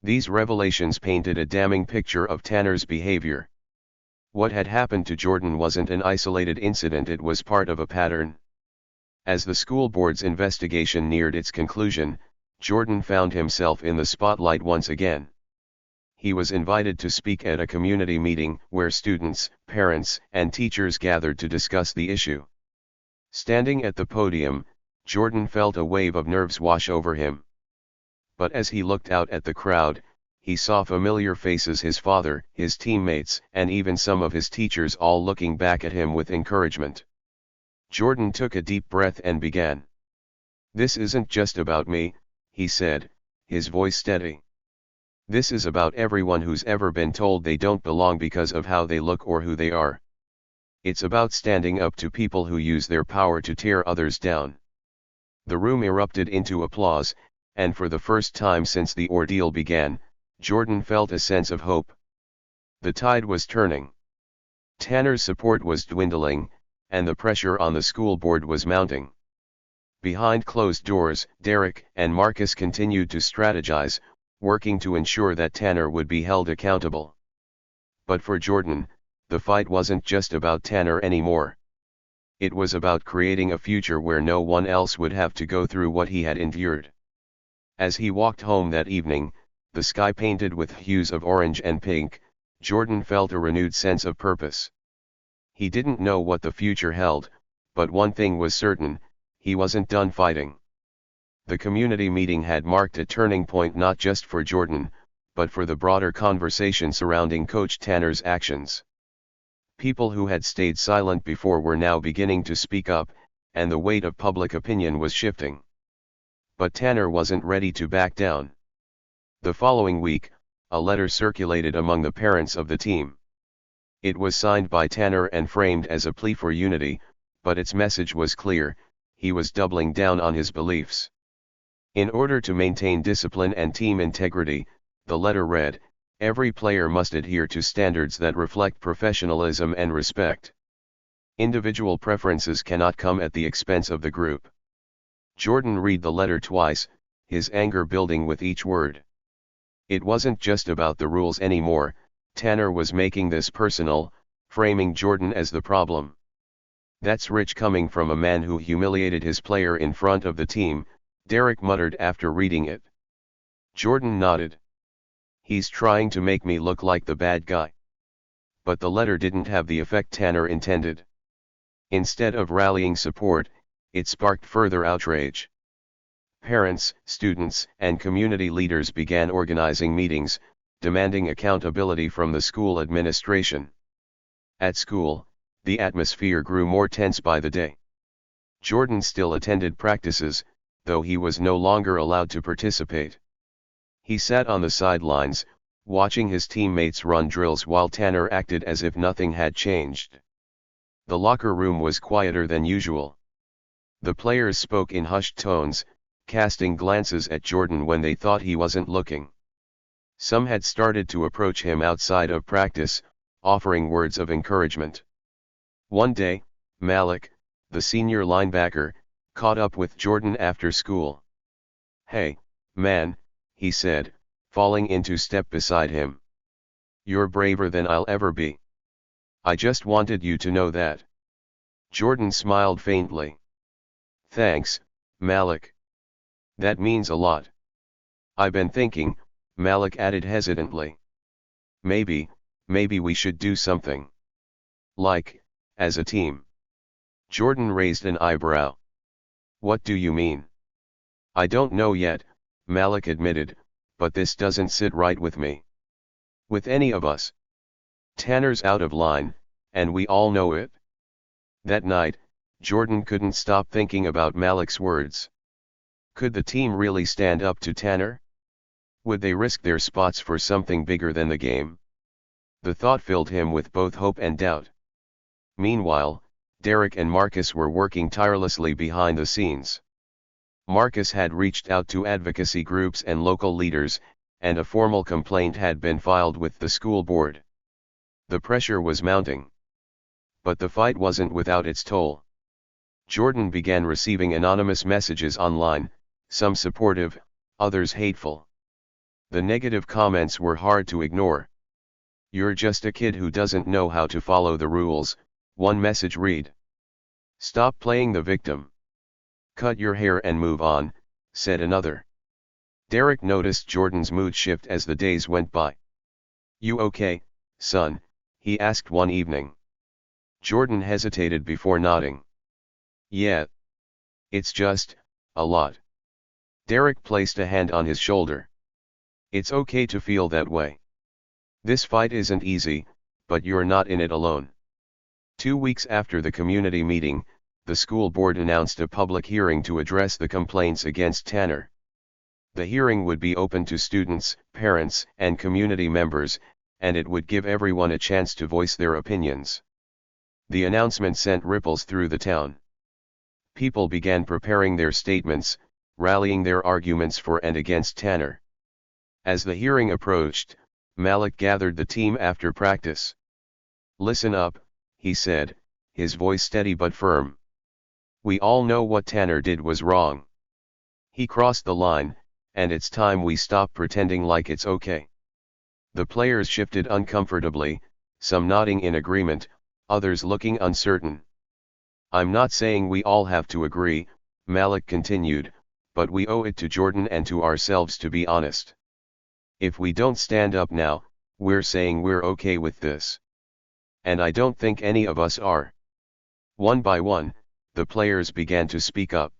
These revelations painted a damning picture of Tanner's behavior. What had happened to Jordan wasn't an isolated incident, it was part of a pattern. As the school board's investigation neared its conclusion, Jordan found himself in the spotlight once again. He was invited to speak at a community meeting where students, parents, and teachers gathered to discuss the issue. Standing at the podium, Jordan felt a wave of nerves wash over him. But as he looked out at the crowd, he saw familiar faces: his father, his teammates, and even some of his teachers, all looking back at him with encouragement. Jordan took a deep breath and began. "This isn't just about me," he said, his voice steady. "This is about everyone who's ever been told they don't belong because of how they look or who they are. It's about standing up to people who use their power to tear others down." The room erupted into applause, and for the first time since the ordeal began, Jordan felt a sense of hope. The tide was turning. Tanner's support was dwindling, and the pressure on the school board was mounting. Behind closed doors, Derek and Marcus continued to strategize, working to ensure that Tanner would be held accountable. But for Jordan, the fight wasn't just about Tanner anymore. It was about creating a future where no one else would have to go through what he had endured. As he walked home that evening, the sky painted with hues of orange and pink, Jordan felt a renewed sense of purpose. He didn't know what the future held, but one thing was certain: he wasn't done fighting. The community meeting had marked a turning point not just for Jordan, but for the broader conversation surrounding Coach Tanner's actions. People who had stayed silent before were now beginning to speak up, and the weight of public opinion was shifting. But Tanner wasn't ready to back down. The following week, a letter circulated among the parents of the team. It was signed by Tanner and framed as a plea for unity, but its message was clear: he was doubling down on his beliefs. In order to maintain discipline and team integrity, the letter read, every player must adhere to standards that reflect professionalism and respect. Individual preferences cannot come at the expense of the group. Jordan read the letter twice, his anger building with each word. It wasn't just about the rules anymore, Tanner was making this personal, framing Jordan as the problem. "That's rich coming from a man who humiliated his player in front of the team," Derek muttered after reading it. Jordan nodded. "He's trying to make me look like the bad guy." But the letter didn't have the effect Tanner intended. Instead of rallying support, it sparked further outrage. Parents, students, and community leaders began organizing meetings, demanding accountability from the school administration. At school, the atmosphere grew more tense by the day. Jordan still attended practices, though he was no longer allowed to participate. He sat on the sidelines, watching his teammates run drills while Tanner acted as if nothing had changed. The locker room was quieter than usual. The players spoke in hushed tones, casting glances at Jordan when they thought he wasn't looking. Some had started to approach him outside of practice, offering words of encouragement. One day, Malik, the senior linebacker, caught up with Jordan after school. "Hey, man," he said, falling into step beside him. "You're braver than I'll ever be. I just wanted you to know that." Jordan smiled faintly. "Thanks, Malik. That means a lot." "I've been thinking," Malik added hesitantly. Maybe we should do something. Like, as a team." Jordan raised an eyebrow. "What do you mean?" "I don't know yet," Malik admitted, "but this doesn't sit right with me. With any of us. Tanner's out of line, and we all know it." That night, Jordan couldn't stop thinking about Malik's words. Could the team really stand up to Tanner? Would they risk their spots for something bigger than the game? The thought filled him with both hope and doubt. Meanwhile, Derek and Marcus were working tirelessly behind the scenes. Marcus had reached out to advocacy groups and local leaders, and a formal complaint had been filed with the school board. The pressure was mounting. But the fight wasn't without its toll. Jordan began receiving anonymous messages online, some supportive, others hateful. The negative comments were hard to ignore. "You're just a kid who doesn't know how to follow the rules," one message read. "Stop playing the victim. Cut your hair and move on," said another. Derek noticed Jordan's mood shift as the days went by. "You okay, son?" he asked one evening. Jordan hesitated before nodding. "Yeah. It's just, a lot." Derek placed a hand on his shoulder. "It's okay to feel that way. This fight isn't easy, but you're not in it alone." 2 weeks after the community meeting, the school board announced a public hearing to address the complaints against Tanner. The hearing would be open to students, parents, and community members, and it would give everyone a chance to voice their opinions. The announcement sent ripples through the town. People began preparing their statements, rallying their arguments for and against Tanner. As the hearing approached, Malik gathered the team after practice. "Listen up," he said, his voice steady but firm. "We all know what Tanner did was wrong. He crossed the line, and it's time we stop pretending like it's okay." The players shifted uncomfortably, some nodding in agreement, others looking uncertain. "I'm not saying we all have to agree," Malik continued, "but we owe it to Jordan and to ourselves to be honest. If we don't stand up now, we're saying we're okay with this. And I don't think any of us are." One by one, the players began to speak up.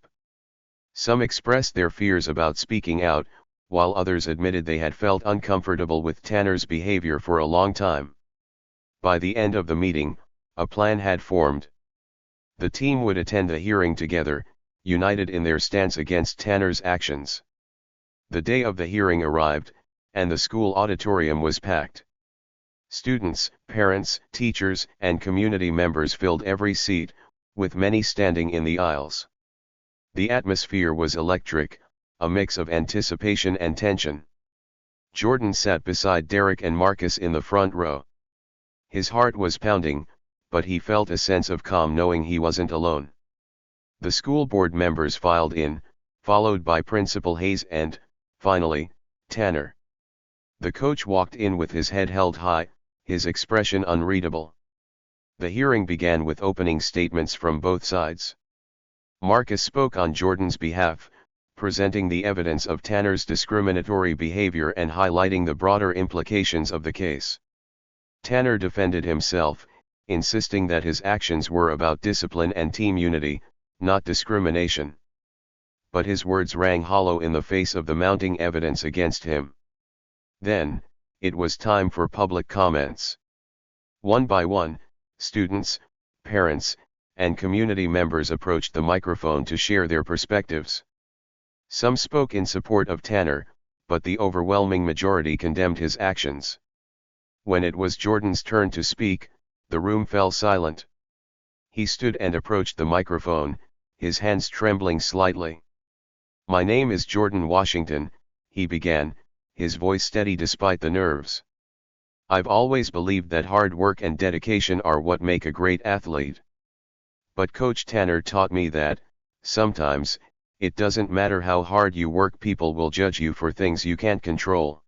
Some expressed their fears about speaking out, while others admitted they had felt uncomfortable with Tanner's behavior for a long time. By the end of the meeting, a plan had formed. The team would attend the hearing together, united in their stance against Tanner's actions. The day of the hearing arrived, and the school auditorium was packed. Students, parents, teachers, and community members filled every seat, with many standing in the aisles. The atmosphere was electric, a mix of anticipation and tension. Jordan sat beside Derek and Marcus in the front row. His heart was pounding, but he felt a sense of calm knowing he wasn't alone. The school board members filed in, followed by Principal Hayes and, finally, Tanner. The coach walked in with his head held high, his expression unreadable. The hearing began with opening statements from both sides. Marcus spoke on Jordan's behalf, presenting the evidence of Tanner's discriminatory behavior and highlighting the broader implications of the case. Tanner defended himself, insisting that his actions were about discipline and team unity, not discrimination. But his words rang hollow in the face of the mounting evidence against him. Then, it was time for public comments. One by one, students, parents, and community members approached the microphone to share their perspectives. Some spoke in support of Tanner, but the overwhelming majority condemned his actions. When it was Jordan's turn to speak, the room fell silent. He stood and approached the microphone, his hands trembling slightly. "My name is Jordan Washington," he began, his voice steady despite the nerves. "I've always believed that hard work and dedication are what make a great athlete. But Coach Tanner taught me that, sometimes, it doesn't matter how hard you work, people will judge you for things you can't control."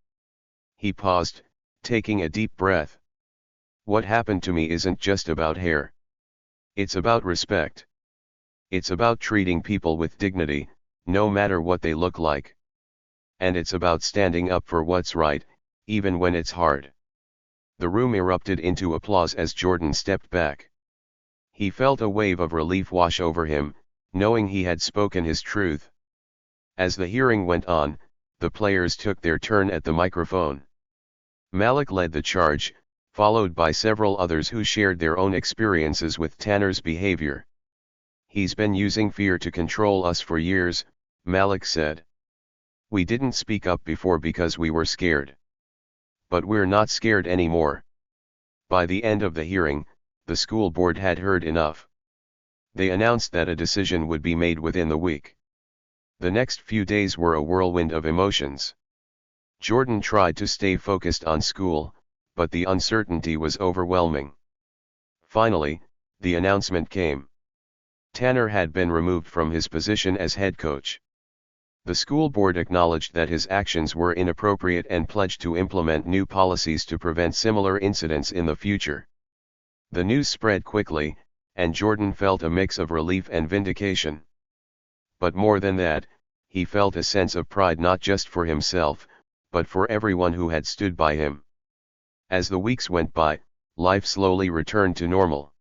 He paused, taking a deep breath. "What happened to me isn't just about hair. It's about respect. It's about treating people with dignity, no matter what they look like. And it's about standing up for what's right, even when it's hard." The room erupted into applause as Jordan stepped back. He felt a wave of relief wash over him, knowing he had spoken his truth. As the hearing went on, the players took their turn at the microphone. Malik led the charge, followed by several others who shared their own experiences with Tanner's behavior. "He's been using fear to control us for years," Malik said. "We didn't speak up before because we were scared. But we're not scared anymore." By the end of the hearing, the school board had heard enough. They announced that a decision would be made within the week. The next few days were a whirlwind of emotions. Jordan tried to stay focused on school, but the uncertainty was overwhelming. Finally, the announcement came. Tanner had been removed from his position as head coach. The school board acknowledged that his actions were inappropriate and pledged to implement new policies to prevent similar incidents in the future. The news spread quickly, and Jordan felt a mix of relief and vindication. But more than that, he felt a sense of pride not just for himself, but for everyone who had stood by him. As the weeks went by, life slowly returned to normal.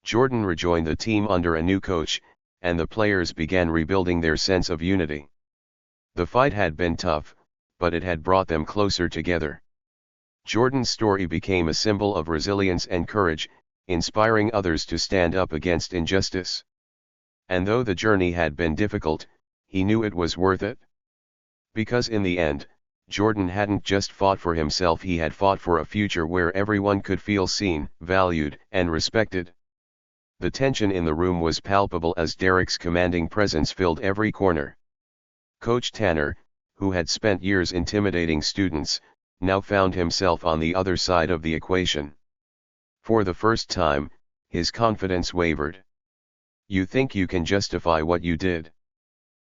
Jordan rejoined the team under a new coach, and the players began rebuilding their sense of unity. The fight had been tough, but it had brought them closer together. Jordan's story became a symbol of resilience and courage, inspiring others to stand up against injustice. And though the journey had been difficult, he knew it was worth it. Because in the end, Jordan hadn't just fought for himself, he had fought for a future where everyone could feel seen, valued, and respected. The tension in the room was palpable as Derek's commanding presence filled every corner. Coach Tanner, who had spent years intimidating students, now found himself on the other side of the equation. For the first time, his confidence wavered. "You think you can justify what you did?"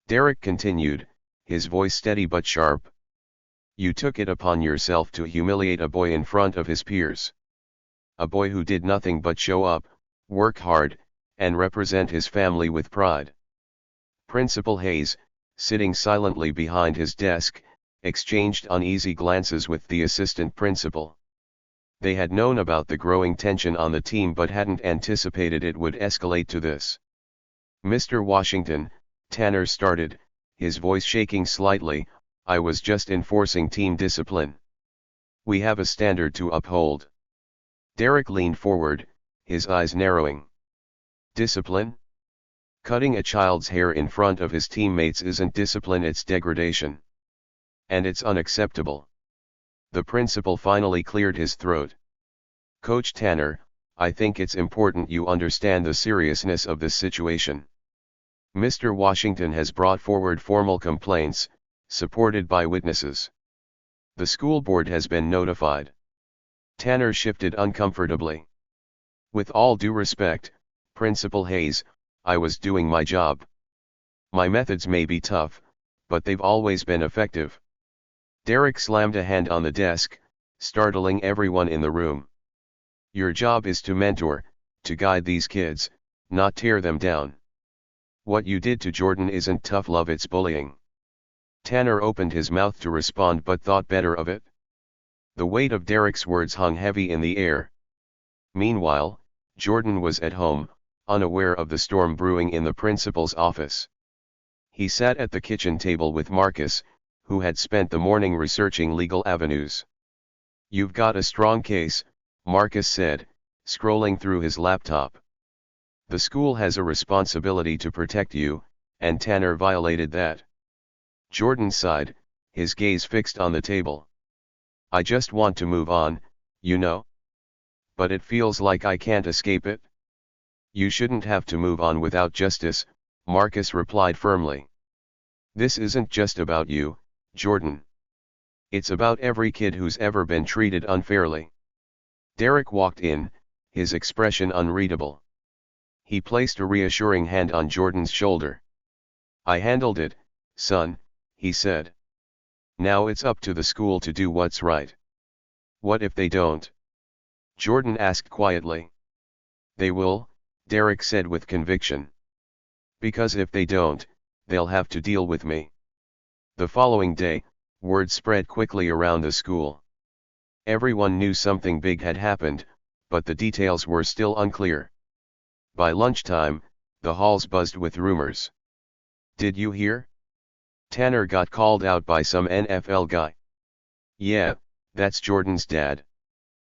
Derek continued, his voice steady but sharp. "You took it upon yourself to humiliate a boy in front of his peers. A boy who did nothing but show up, work hard, and represent his family with pride." Principal Hayes, sitting silently behind his desk, exchanged uneasy glances with the assistant principal. They had known about the growing tension on the team but hadn't anticipated it would escalate to this. "Mr. Washington," Tanner started, his voice shaking slightly, "I was just enforcing team discipline. We have a standard to uphold." Derek leaned forward, his eyes narrowing. "Discipline? Cutting a child's hair in front of his teammates isn't discipline, it's degradation. And it's unacceptable." The principal finally cleared his throat. "Coach Tanner, I think it's important you understand the seriousness of this situation. Mr. Washington has brought forward formal complaints, supported by witnesses. The school board has been notified." Tanner shifted uncomfortably. "With all due respect, Principal Hayes, I was doing my job. My methods may be tough, but they've always been effective." Derek slammed a hand on the desk, startling everyone in the room. Your job is to mentor, to guide these kids, not tear them down. What you did to Jordan isn't tough love, it's bullying. Tanner opened his mouth to respond but thought better of it. The weight of Derek's words hung heavy in the air. Meanwhile, Jordan was at home, unaware of the storm brewing in the principal's office. He sat at the kitchen table with Marcus, who had spent the morning researching legal avenues. "You've got a strong case," Marcus said, scrolling through his laptop. "The school has a responsibility to protect you, and Tanner violated that." Jordan sighed, his gaze fixed on the table. "I just want to move on, you know. But it feels like I can't escape it." "You shouldn't have to move on without justice," Marcus replied firmly. "This isn't just about you, Jordan. It's about every kid who's ever been treated unfairly." Derek walked in, his expression unreadable. He placed a reassuring hand on Jordan's shoulder. "I handled it, son," he said. "Now it's up to the school to do what's right." "What if they don't?" Jordan asked quietly. "They will," Derek said with conviction. "Because if they don't, they'll have to deal with me." The following day, word spread quickly around the school. Everyone knew something big had happened, but the details were still unclear. By lunchtime, the halls buzzed with rumors. "Did you hear? Tanner got called out by some NFL guy." "Yeah, that's Jordan's dad."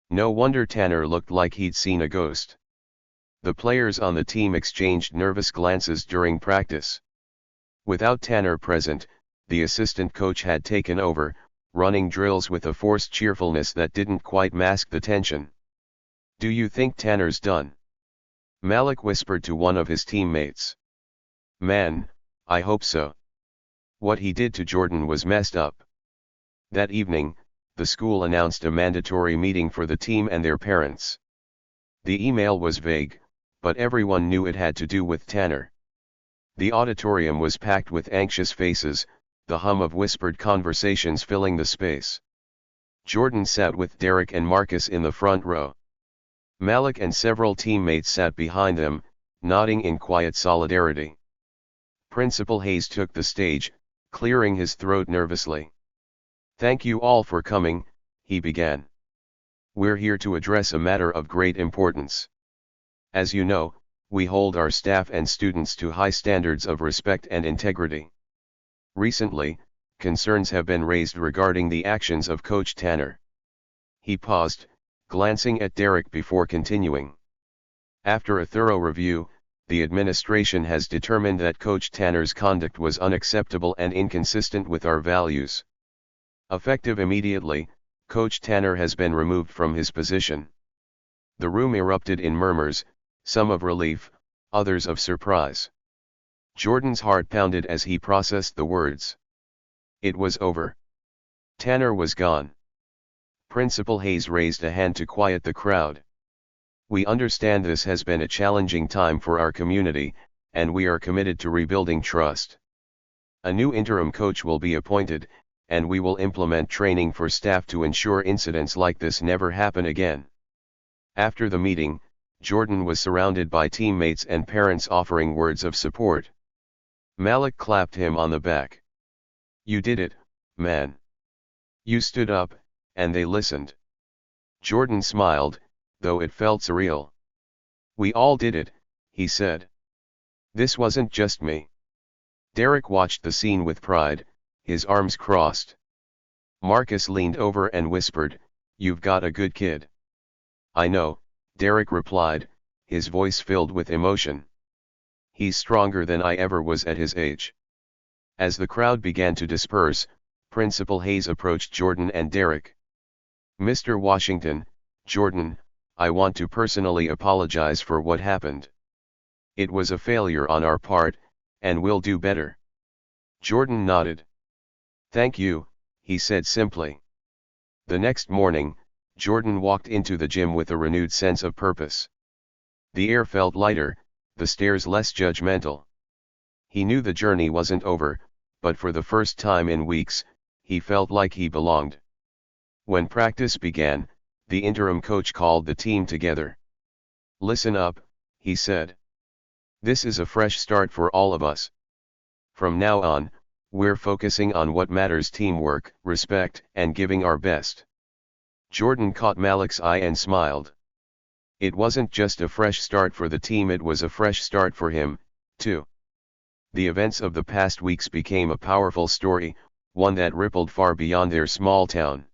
No wonder Tanner looked like he'd seen a ghost. The players on the team exchanged nervous glances during practice. Without Tanner present, the assistant coach had taken over, running drills with a forced cheerfulness that didn't quite mask the tension. "Do you think Tanner's done?" Malik whispered to one of his teammates. "Man, I hope so. What he did to Jordan was messed up." That evening, the school announced a mandatory meeting for the team and their parents. The email was vague, but everyone knew it had to do with Tanner. The auditorium was packed with anxious faces, the hum of whispered conversations filling the space. Jordan sat with Derek and Marcus in the front row. Malik and several teammates sat behind them, nodding in quiet solidarity. Principal Hayes took the stage, clearing his throat nervously. "Thank you all for coming," he began. "We're here to address a matter of great importance. As you know, we hold our staff and students to high standards of respect and integrity. Recently, concerns have been raised regarding the actions of Coach Tanner." He paused, glancing at Derek before continuing. "After a thorough review, the administration has determined that Coach Tanner's conduct was unacceptable and inconsistent with our values. Effective immediately, Coach Tanner has been removed from his position." The room erupted in murmurs, some of relief, others of surprise. Jordan's heart pounded as he processed the words. It was over. Tanner was gone. Principal Hayes raised a hand to quiet the crowd. "We understand this has been a challenging time for our community, and we are committed to rebuilding trust. A new interim coach will be appointed, and we will implement training for staff to ensure incidents like this never happen again." After the meeting, Jordan was surrounded by teammates and parents offering words of support. Malik clapped him on the back. "You did it, man. You stood up, and they listened." Jordan smiled, though it felt surreal. "We all did it," he said. "This wasn't just me." Derek watched the scene with pride, his arms crossed. Marcus leaned over and whispered, "You've got a good kid." "I know," Derek replied, his voice filled with emotion. "He's stronger than I ever was at his age." As the crowd began to disperse, Principal Hayes approached Jordan and Derek. "Mr. Washington, Jordan, I want to personally apologize for what happened. It was a failure on our part, and we'll do better." Jordan nodded. "Thank you," he said simply. The next morning, Jordan walked into the gym with a renewed sense of purpose. The air felt lighter, the stares less judgmental. He knew the journey wasn't over, but for the first time in weeks, he felt like he belonged. When practice began, the interim coach called the team together. "Listen up," he said. "This is a fresh start for all of us. From now on, we're focusing on what matters: teamwork, respect, and giving our best." Jordan caught Malik's eye and smiled. It wasn't just a fresh start for the team, it was a fresh start for him, too. The events of the past weeks became a powerful story, one that rippled far beyond their small town.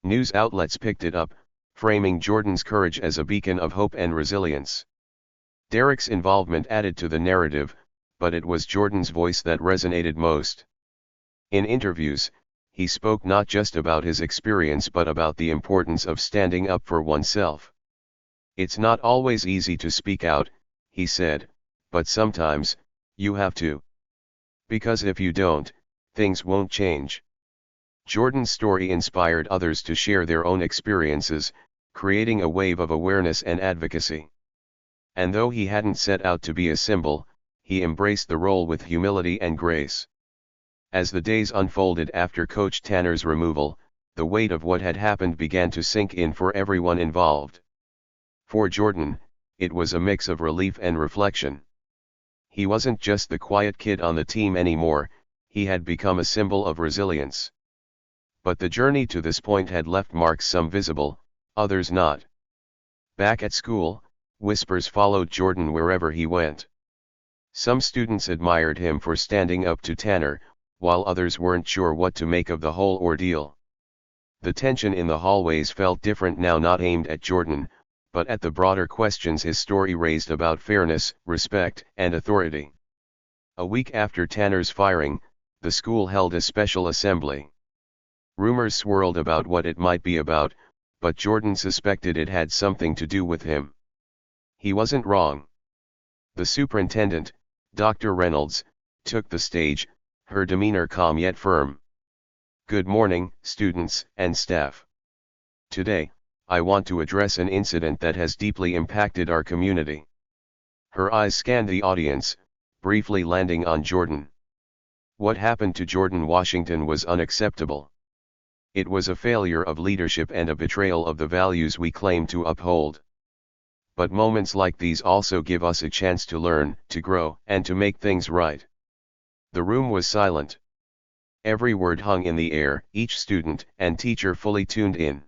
News outlets picked it up, framing Jordan's courage as a beacon of hope and resilience. Derek's involvement added to the narrative, but it was Jordan's voice that resonated most. In interviews, he spoke not just about his experience but about the importance of standing up for oneself. "It's not always easy to speak out," he said, "but sometimes, you have to. Because if you don't, things won't change." Jordan's story inspired others to share their own experiences, creating a wave of awareness and advocacy. And though he hadn't set out to be a symbol, he embraced the role with humility and grace. As the days unfolded after Coach Tanner's removal, the weight of what had happened began to sink in for everyone involved. For Jordan, it was a mix of relief and reflection. He wasn't just the quiet kid on the team anymore, he had become a symbol of resilience. But the journey to this point had left marks, some visible, others not. Back at school, whispers followed Jordan wherever he went. Some students admired him for standing up to Tanner, while others weren't sure what to make of the whole ordeal. The tension in the hallways felt different now, not aimed at Jordan, but at the broader questions his story raised about fairness, respect, and authority. A week after Tanner's firing, the school held a special assembly. Rumors swirled about what it might be about, but Jordan suspected it had something to do with him. He wasn't wrong. The superintendent, Dr. Reynolds, took the stage, her demeanor calm yet firm. "Good morning, students and staff. Today, I want to address an incident that has deeply impacted our community." Her eyes scanned the audience, briefly landing on Jordan. What happened to Jordan Washington was unacceptable. It was a failure of leadership and a betrayal of the values we claim to uphold. But moments like these also give us a chance to learn, to grow, and to make things right. The room was silent. Every word hung in the air, each student and teacher fully tuned in.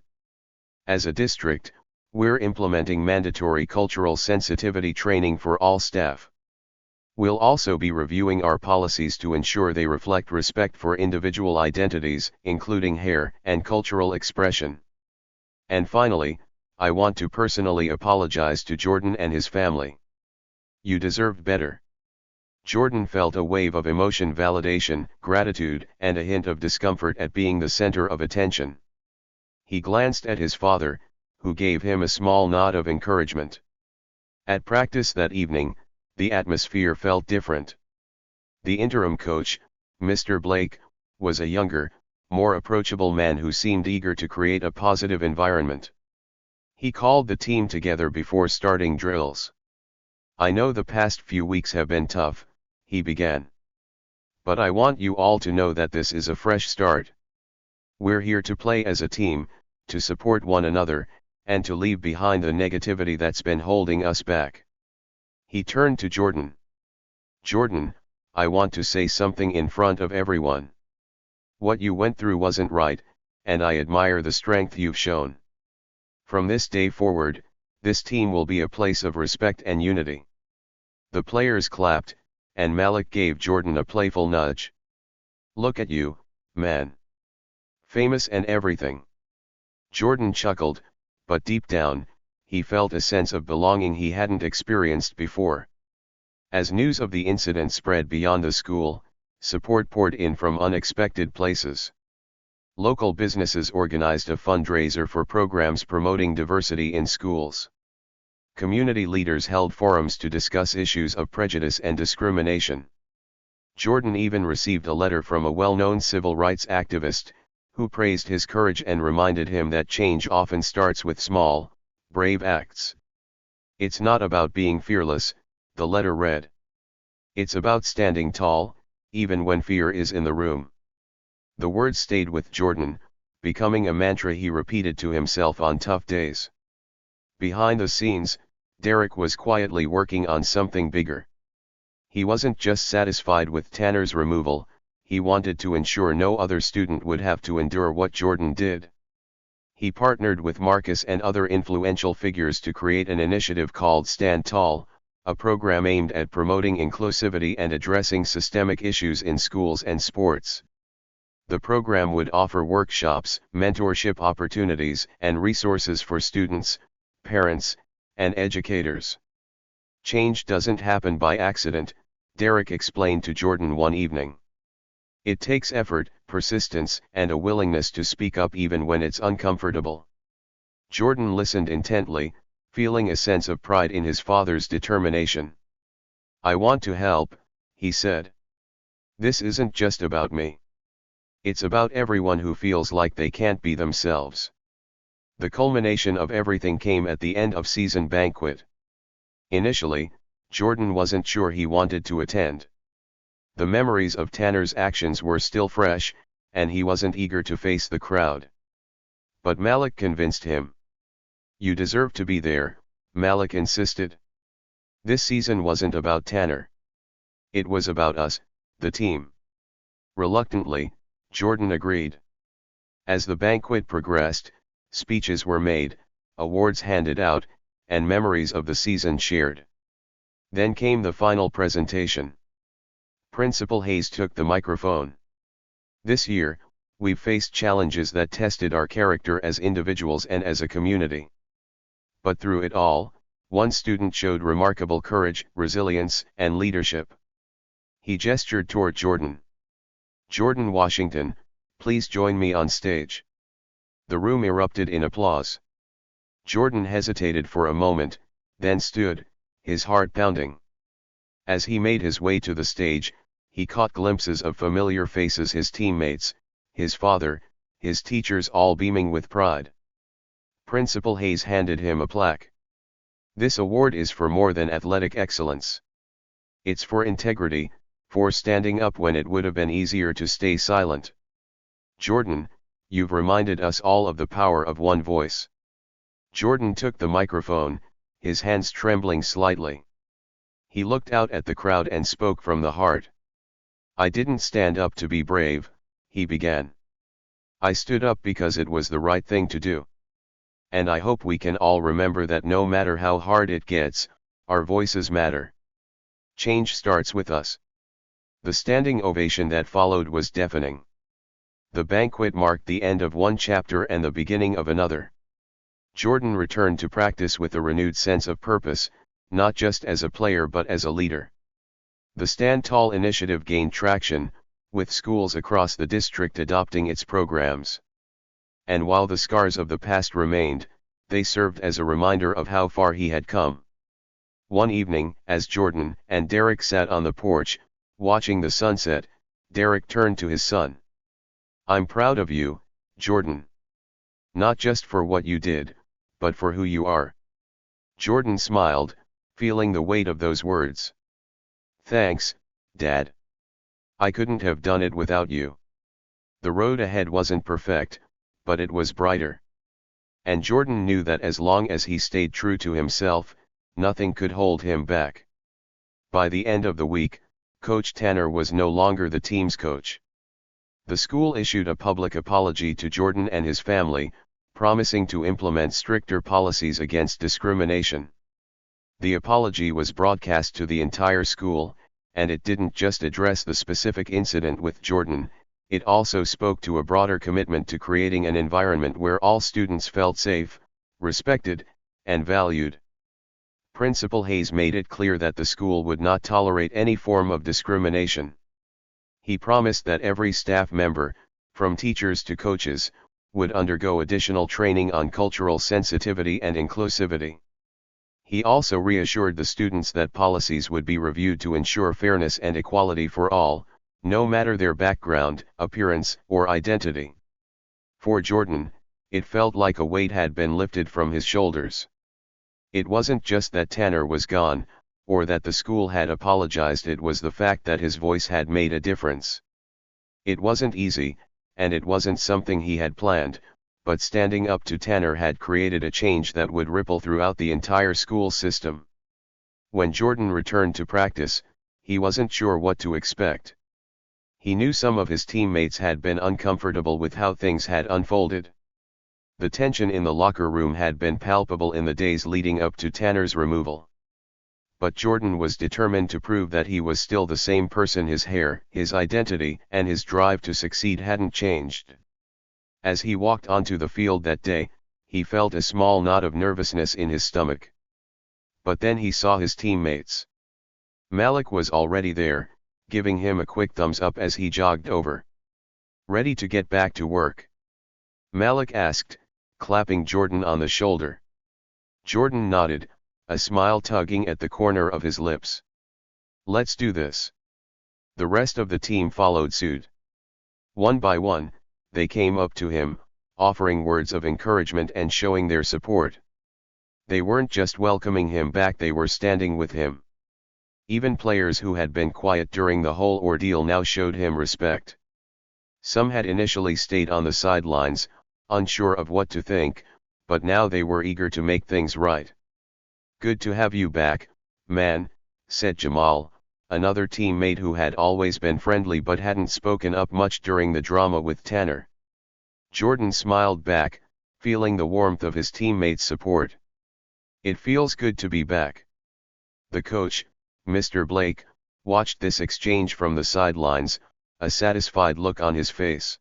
As a district, we're implementing mandatory cultural sensitivity training for all staff. We'll also be reviewing our policies to ensure they reflect respect for individual identities, including hair and cultural expression. And finally, I want to personally apologize to Jordan and his family. You deserved better. Jordan felt a wave of emotion, validation, gratitude, and a hint of discomfort at being the center of attention. He glanced at his father, who gave him a small nod of encouragement. At practice that evening, the atmosphere felt different. The interim coach, Mr. Blake, was a younger, more approachable man who seemed eager to create a positive environment. He called the team together before starting drills. "I know the past few weeks have been tough," he began. "But I want you all to know that this is a fresh start. We're here to play as a team, to support one another, and to leave behind the negativity that's been holding us back." He turned to Jordan. "Jordan, I want to say something in front of everyone. What you went through wasn't right, and I admire the strength you've shown. From this day forward, this team will be a place of respect and unity." The players clapped, and Malik gave Jordan a playful nudge. "Look at you, man. Famous and everything." Jordan chuckled, but deep down, he felt a sense of belonging he hadn't experienced before. As news of the incident spread beyond the school, support poured in from unexpected places. Local businesses organized a fundraiser for programs promoting diversity in schools. Community leaders held forums to discuss issues of prejudice and discrimination. Jordan even received a letter from a well-known civil rights activist, who praised his courage and reminded him that change often starts with small, brave acts. "It's not about being fearless," the letter read. "It's about standing tall, even when fear is in the room." The words stayed with Jordan, becoming a mantra he repeated to himself on tough days. Behind the scenes, Derek was quietly working on something bigger. He wasn't just satisfied with Tanner's removal, he wanted to ensure no other student would have to endure what Jordan did. He partnered with Marcus and other influential figures to create an initiative called Stand Tall, a program aimed at promoting inclusivity and addressing systemic issues in schools and sports. The program would offer workshops, mentorship opportunities, and resources for students, parents, and educators. Change doesn't happen by accident, Derek explained to Jordan one evening. It takes effort, persistence, and a willingness to speak up even when it's uncomfortable. Jordan listened intently, feeling a sense of pride in his father's determination. "I want to help," he said. "This isn't just about me. It's about everyone who feels like they can't be themselves." The culmination of everything came at the end of season banquet. Initially, Jordan wasn't sure he wanted to attend. The memories of Tanner's actions were still fresh, and he wasn't eager to face the crowd. But Malik convinced him. "You deserve to be there," Malik insisted. "This season wasn't about Tanner. It was about us, the team." Reluctantly, Jordan agreed. As the banquet progressed, speeches were made, awards handed out, and memories of the season shared. Then came the final presentation. Principal Hayes took the microphone. "This year, we've faced challenges that tested our character as individuals and as a community. But through it all, one student showed remarkable courage, resilience, and leadership." He gestured toward Jordan. "Jordan Washington, please join me on stage." The room erupted in applause. Jordan hesitated for a moment, then stood, his heart pounding. As he made his way to the stage, he caught glimpses of familiar faces: his teammates, his father, his teachers, all beaming with pride. Principal Hayes handed him a plaque. "This award is for more than athletic excellence. It's for integrity, for standing up when it would have been easier to stay silent. Jordan, you've reminded us all of the power of one voice." Jordan took the microphone, his hands trembling slightly. He looked out at the crowd and spoke from the heart. "I didn't stand up to be brave," he began. "I stood up because it was the right thing to do. And I hope we can all remember that no matter how hard it gets, our voices matter. Change starts with us." The standing ovation that followed was deafening. The banquet marked the end of one chapter and the beginning of another. Jordan returned to practice with a renewed sense of purpose, not just as a player but as a leader. The Stand Tall initiative gained traction, with schools across the district adopting its programs. And while the scars of the past remained, they served as a reminder of how far he had come. One evening, as Jordan and Derek sat on the porch, watching the sunset, Derek turned to his son. "I'm proud of you, Jordan. Not just for what you did, but for who you are." Jordan smiled, feeling the weight of those words. "Thanks, Dad. I couldn't have done it without you." The road ahead wasn't perfect, but it was brighter. And Jordan knew that as long as he stayed true to himself, nothing could hold him back. By the end of the week, Coach Tanner was no longer the team's coach. The school issued a public apology to Jordan and his family, promising to implement stricter policies against discrimination. The apology was broadcast to the entire school, and it didn't just address the specific incident with Jordan, it also spoke to a broader commitment to creating an environment where all students felt safe, respected, and valued. Principal Hayes made it clear that the school would not tolerate any form of discrimination. He promised that every staff member, from teachers to coaches, would undergo additional training on cultural sensitivity and inclusivity. He also reassured the students that policies would be reviewed to ensure fairness and equality for all, no matter their background, appearance, or identity. For Jordan, it felt like a weight had been lifted from his shoulders. It wasn't just that Tanner was gone, or that the school had apologized, it was the fact that his voice had made a difference. It wasn't easy, and it wasn't something he had planned, but standing up to Tanner had created a change that would ripple throughout the entire school system. When Jordan returned to practice, he wasn't sure what to expect. He knew some of his teammates had been uncomfortable with how things had unfolded. The tension in the locker room had been palpable in the days leading up to Tanner's removal. But Jordan was determined to prove that he was still the same person. His hair, his identity, and his drive to succeed hadn't changed. As he walked onto the field that day, he felt a small knot of nervousness in his stomach. But then he saw his teammates. Malik was already there, giving him a quick thumbs up as he jogged over. "Ready to get back to work?" Malik asked, clapping Jordan on the shoulder. Jordan nodded, a smile tugging at the corner of his lips. "Let's do this." The rest of the team followed suit. One by one, they came up to him, offering words of encouragement and showing their support. They weren't just welcoming him back, they were standing with him. Even players who had been quiet during the whole ordeal now showed him respect. Some had initially stayed on the sidelines, unsure of what to think, but now they were eager to make things right. "Good to have you back, man," said Jamal, another teammate who had always been friendly but hadn't spoken up much during the drama with Tanner. Jordan smiled back, feeling the warmth of his teammates' support. "It feels good to be back." The coach, Mr. Blake, watched this exchange from the sidelines, a satisfied look on his face.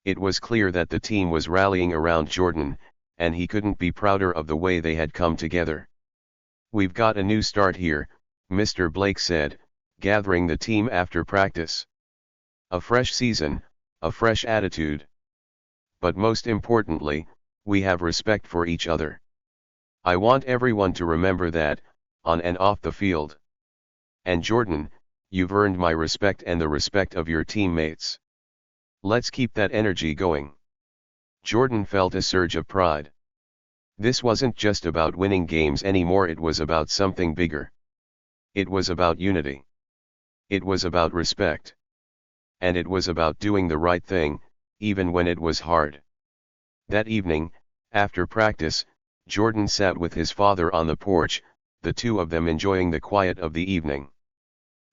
It was clear that the team was rallying around Jordan, and he couldn't be prouder of the way they had come together. "We've got a new start here," Mr. Blake said, gathering the team after practice. "A fresh season, a fresh attitude. But most importantly, we have respect for each other. I want everyone to remember that, on and off the field. And Jordan, you've earned my respect and the respect of your teammates. Let's keep that energy going." Jordan felt a surge of pride. This wasn't just about winning games anymore, it was about something bigger. It was about unity. It was about respect. And it was about doing the right thing, even when it was hard. That evening, after practice, Jordan sat with his father on the porch, the two of them enjoying the quiet of the evening.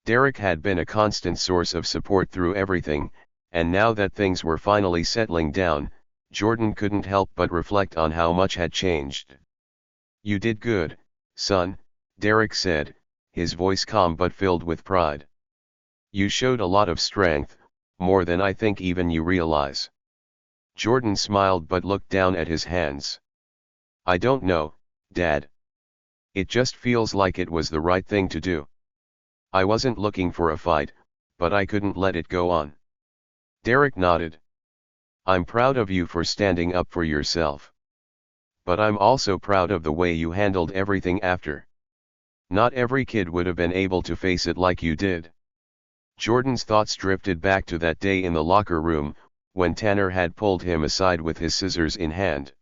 Derek had been a constant source of support through everything, and now that things were finally settling down, Jordan couldn't help but reflect on how much had changed. "You did good, son," Derek said, his voice calm but filled with pride. "You showed a lot of strength, more than I think even you realize." Jordan smiled but looked down at his hands. "I don't know, Dad. It just feels like it was the right thing to do. I wasn't looking for a fight, but I couldn't let it go on." Derek nodded. "I'm proud of you for standing up for yourself. But I'm also proud of the way you handled everything after. Not every kid would have been able to face it like you did." Jordan's thoughts drifted back to that day in the locker room, when Tanner had pulled him aside with his scissors in hand.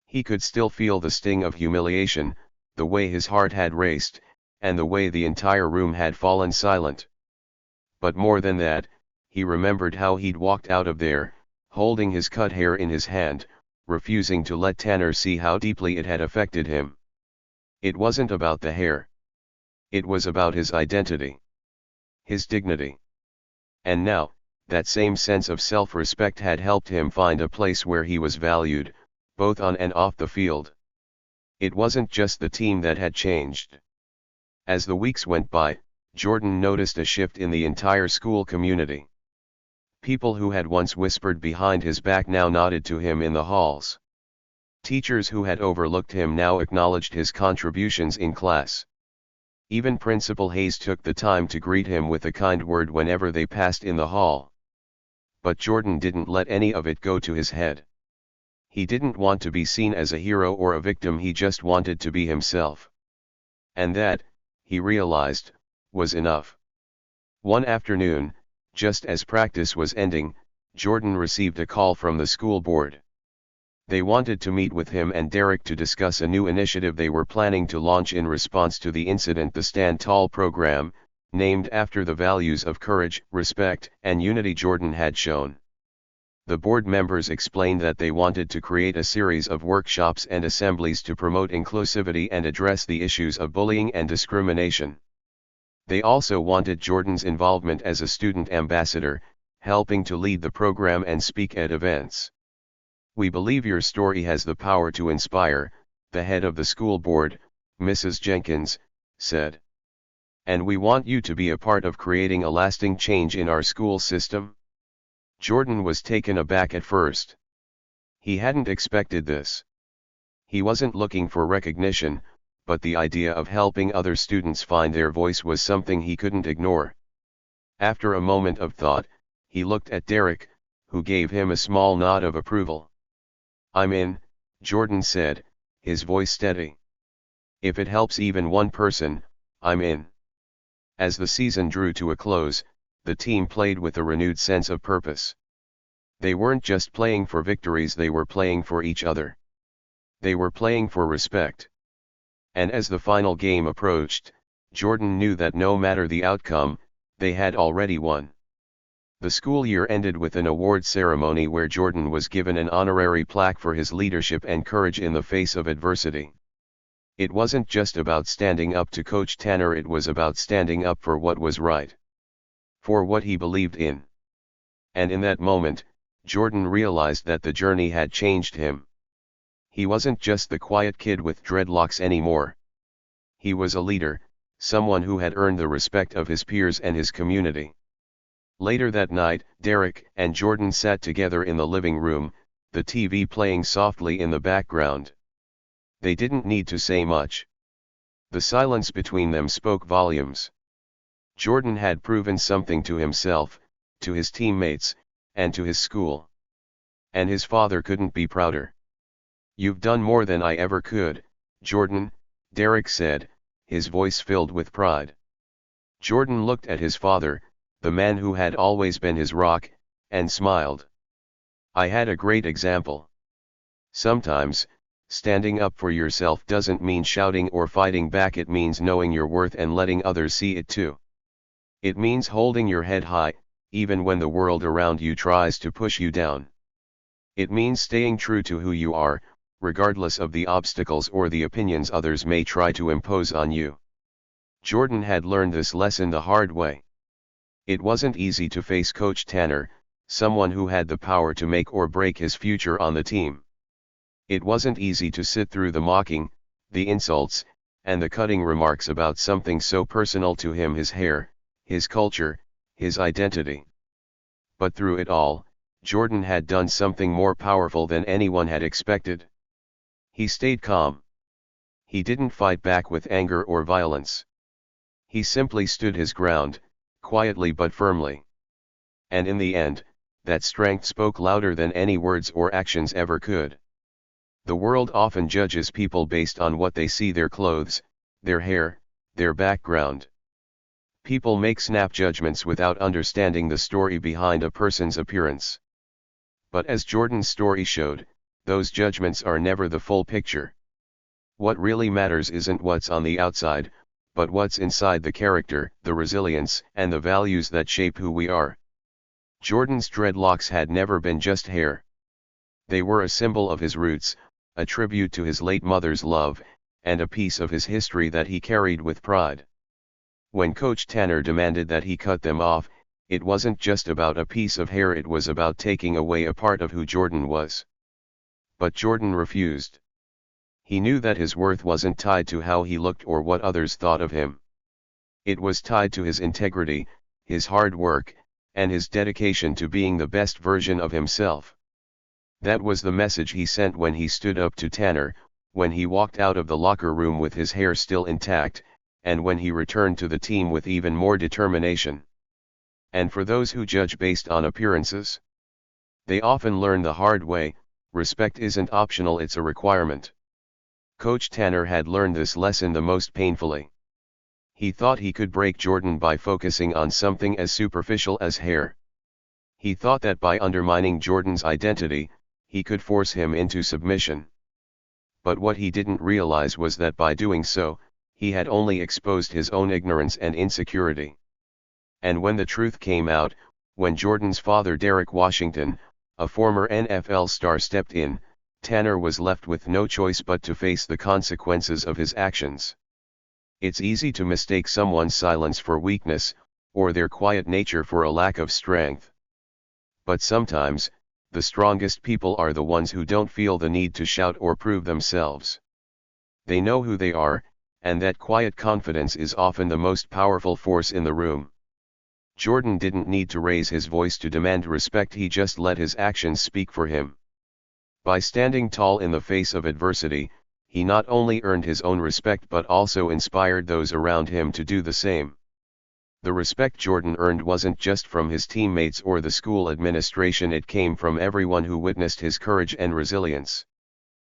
He could still feel the sting of humiliation, the way his heart had raced, and the way the entire room had fallen silent. But more than that, he remembered how he'd walked out of there, holding his cut hair in his hand, refusing to let Tanner see how deeply it had affected him. It wasn't about the hair. It was about his identity. His dignity. And now, that same sense of self-respect had helped him find a place where he was valued, both on and off the field. It wasn't just the team that had changed. As the weeks went by, Jordan noticed a shift in the entire school community. People who had once whispered behind his back now nodded to him in the halls. Teachers who had overlooked him now acknowledged his contributions in class. Even Principal Hayes took the time to greet him with a kind word whenever they passed in the hall. But Jordan didn't let any of it go to his head. He didn't want to be seen as a hero or a victim, he just wanted to be himself. And that, he realized, was enough. One afternoon, just as practice was ending, Jordan received a call from the school board. They wanted to meet with him and Derek to discuss a new initiative they were planning to launch in response to the incident, the Stand Tall program, named after the values of courage, respect, and unity Jordan had shown. The board members explained that they wanted to create a series of workshops and assemblies to promote inclusivity and address the issues of bullying and discrimination. They also wanted Jordan's involvement as a student ambassador, helping to lead the program and speak at events. "We believe your story has the power to inspire," the head of the school board, Mrs. Jenkins, said. "And we want you to be a part of creating a lasting change in our school system." Jordan was taken aback at first. He hadn't expected this. He wasn't looking for recognition, but the idea of helping other students find their voice was something he couldn't ignore. After a moment of thought, he looked at Derek, who gave him a small nod of approval. "I'm in," Jordan said, his voice steady. "If it helps even one person, I'm in." As the season drew to a close, the team played with a renewed sense of purpose. They weren't just playing for victories, they were playing for each other. They were playing for respect. And as the final game approached, Jordan knew that no matter the outcome, they had already won. The school year ended with an award ceremony where Jordan was given an honorary plaque for his leadership and courage in the face of adversity. It wasn't just about standing up to Coach Tanner, it was about standing up for what was right. For what he believed in. And in that moment, Jordan realized that the journey had changed him. He wasn't just the quiet kid with dreadlocks anymore. He was a leader, someone who had earned the respect of his peers and his community. Later that night, Derek and Jordan sat together in the living room, the TV playing softly in the background. They didn't need to say much. The silence between them spoke volumes. Jordan had proven something to himself, to his teammates, and to his school. And his father couldn't be prouder. "You've done more than I ever could, Jordan," Derek said, his voice filled with pride. Jordan looked at his father, the man who had always been his rock, and smiled. "I had a great example." Sometimes, standing up for yourself doesn't mean shouting or fighting back, it means knowing your worth and letting others see it too. It means holding your head high, even when the world around you tries to push you down. It means staying true to who you are, regardless of the obstacles or the opinions others may try to impose on you. Jordan had learned this lesson the hard way. It wasn't easy to face Coach Tanner, someone who had the power to make or break his future on the team. It wasn't easy to sit through the mocking, the insults, and the cutting remarks about something so personal to him, his hair, his culture, his identity. But through it all, Jordan had done something more powerful than anyone had expected. He stayed calm. He didn't fight back with anger or violence. He simply stood his ground, quietly but firmly. And in the end, that strength spoke louder than any words or actions ever could. The world often judges people based on what they see: their clothes, their hair, their background. People make snap judgments without understanding the story behind a person's appearance. But as Jordan's story showed, those judgments are never the full picture. What really matters isn't what's on the outside, but what's inside: the character, the resilience, and the values that shape who we are. Jordan's dreadlocks had never been just hair. They were a symbol of his roots, a tribute to his late mother's love, and a piece of his history that he carried with pride. When Coach Tanner demanded that he cut them off, it wasn't just about a piece of hair, it was about taking away a part of who Jordan was. But Jordan refused. He knew that his worth wasn't tied to how he looked or what others thought of him. It was tied to his integrity, his hard work, and his dedication to being the best version of himself. That was the message he sent when he stood up to Tanner, when he walked out of the locker room with his hair still intact, and when he returned to the team with even more determination. And for those who judge based on appearances, they often learn the hard way: respect isn't optional, it's a requirement. Coach Tanner had learned this lesson the most painfully. He thought he could break Jordan by focusing on something as superficial as hair. He thought that by undermining Jordan's identity, he could force him into submission. But what he didn't realize was that by doing so, he had only exposed his own ignorance and insecurity. And when the truth came out, when Jordan's father, Derek Washington, a former NFL star, stepped in, Tanner was left with no choice but to face the consequences of his actions. It's easy to mistake someone's silence for weakness, or their quiet nature for a lack of strength. But sometimes, the strongest people are the ones who don't feel the need to shout or prove themselves. They know who they are, and that quiet confidence is often the most powerful force in the room. Jordan didn't need to raise his voice to demand respect, he just let his actions speak for him. By standing tall in the face of adversity, he not only earned his own respect but also inspired those around him to do the same. The respect Jordan earned wasn't just from his teammates or the school administration, it came from everyone who witnessed his courage and resilience.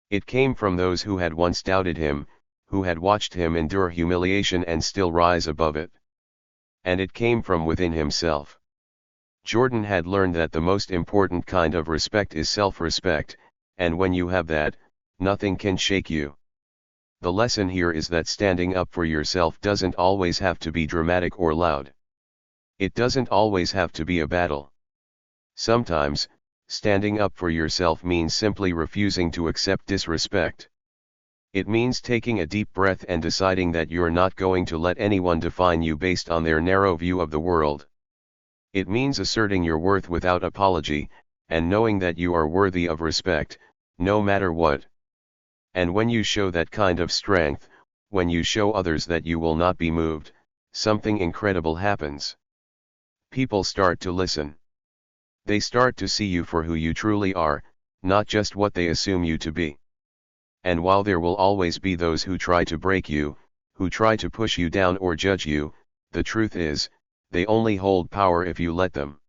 It came from those who had once doubted him, who had watched him endure humiliation and still rise above it. And it came from within himself. Jordan had learned that the most important kind of respect is self-respect, and when you have that, nothing can shake you. The lesson here is that standing up for yourself doesn't always have to be dramatic or loud. It doesn't always have to be a battle. Sometimes, standing up for yourself means simply refusing to accept disrespect. It means taking a deep breath and deciding that you're not going to let anyone define you based on their narrow view of the world. It means asserting your worth without apology, and knowing that you are worthy of respect, no matter what. And when you show that kind of strength, when you show others that you will not be moved, something incredible happens. People start to listen. They start to see you for who you truly are, not just what they assume you to be. And while there will always be those who try to break you, who try to push you down or judge you, the truth is, they only hold power if you let them.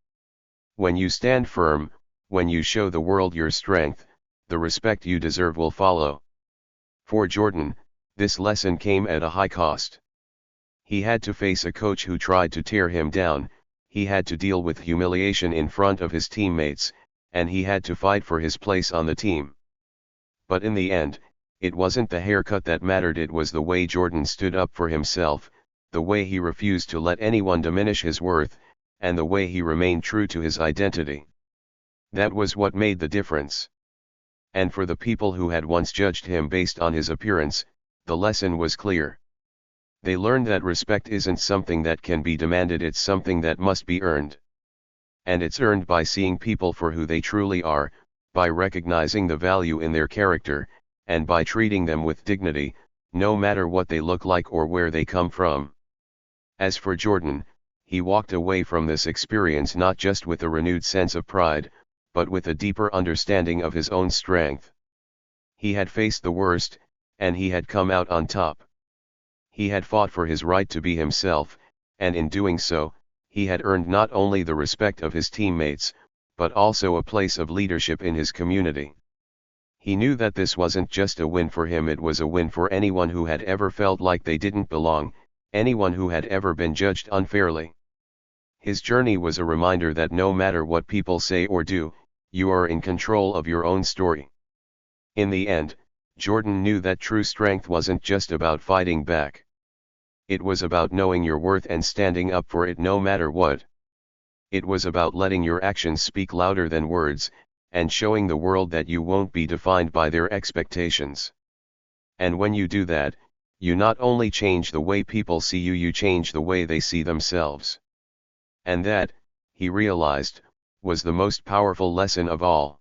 When you stand firm, when you show the world your strength, the respect you deserve will follow. For Jordan, this lesson came at a high cost. He had to face a coach who tried to tear him down, he had to deal with humiliation in front of his teammates, and he had to fight for his place on the team. But in the end, it wasn't the haircut that mattered, it was the way Jordan stood up for himself, the way he refused to let anyone diminish his worth, and the way he remained true to his identity. That was what made the difference. And for the people who had once judged him based on his appearance, the lesson was clear. They learned that respect isn't something that can be demanded, it's something that must be earned. And it's earned by seeing people for who they truly are, by recognizing the value in their character, and by treating them with dignity, no matter what they look like or where they come from. As for Jordan, he walked away from this experience not just with a renewed sense of pride, but with a deeper understanding of his own strength. He had faced the worst, and he had come out on top. He had fought for his right to be himself, and in doing so, he had earned not only the respect of his teammates, but also a place of leadership in his community. He knew that this wasn't just a win for him, it was a win for anyone who had ever felt like they didn't belong, anyone who had ever been judged unfairly. His journey was a reminder that no matter what people say or do, you are in control of your own story. In the end, Jordan knew that true strength wasn't just about fighting back. It was about knowing your worth and standing up for it no matter what. It was about letting your actions speak louder than words, and showing the world that you won't be defined by their expectations. And when you do that, you not only change the way people see you, you change the way they see themselves. And that, he realized, was the most powerful lesson of all.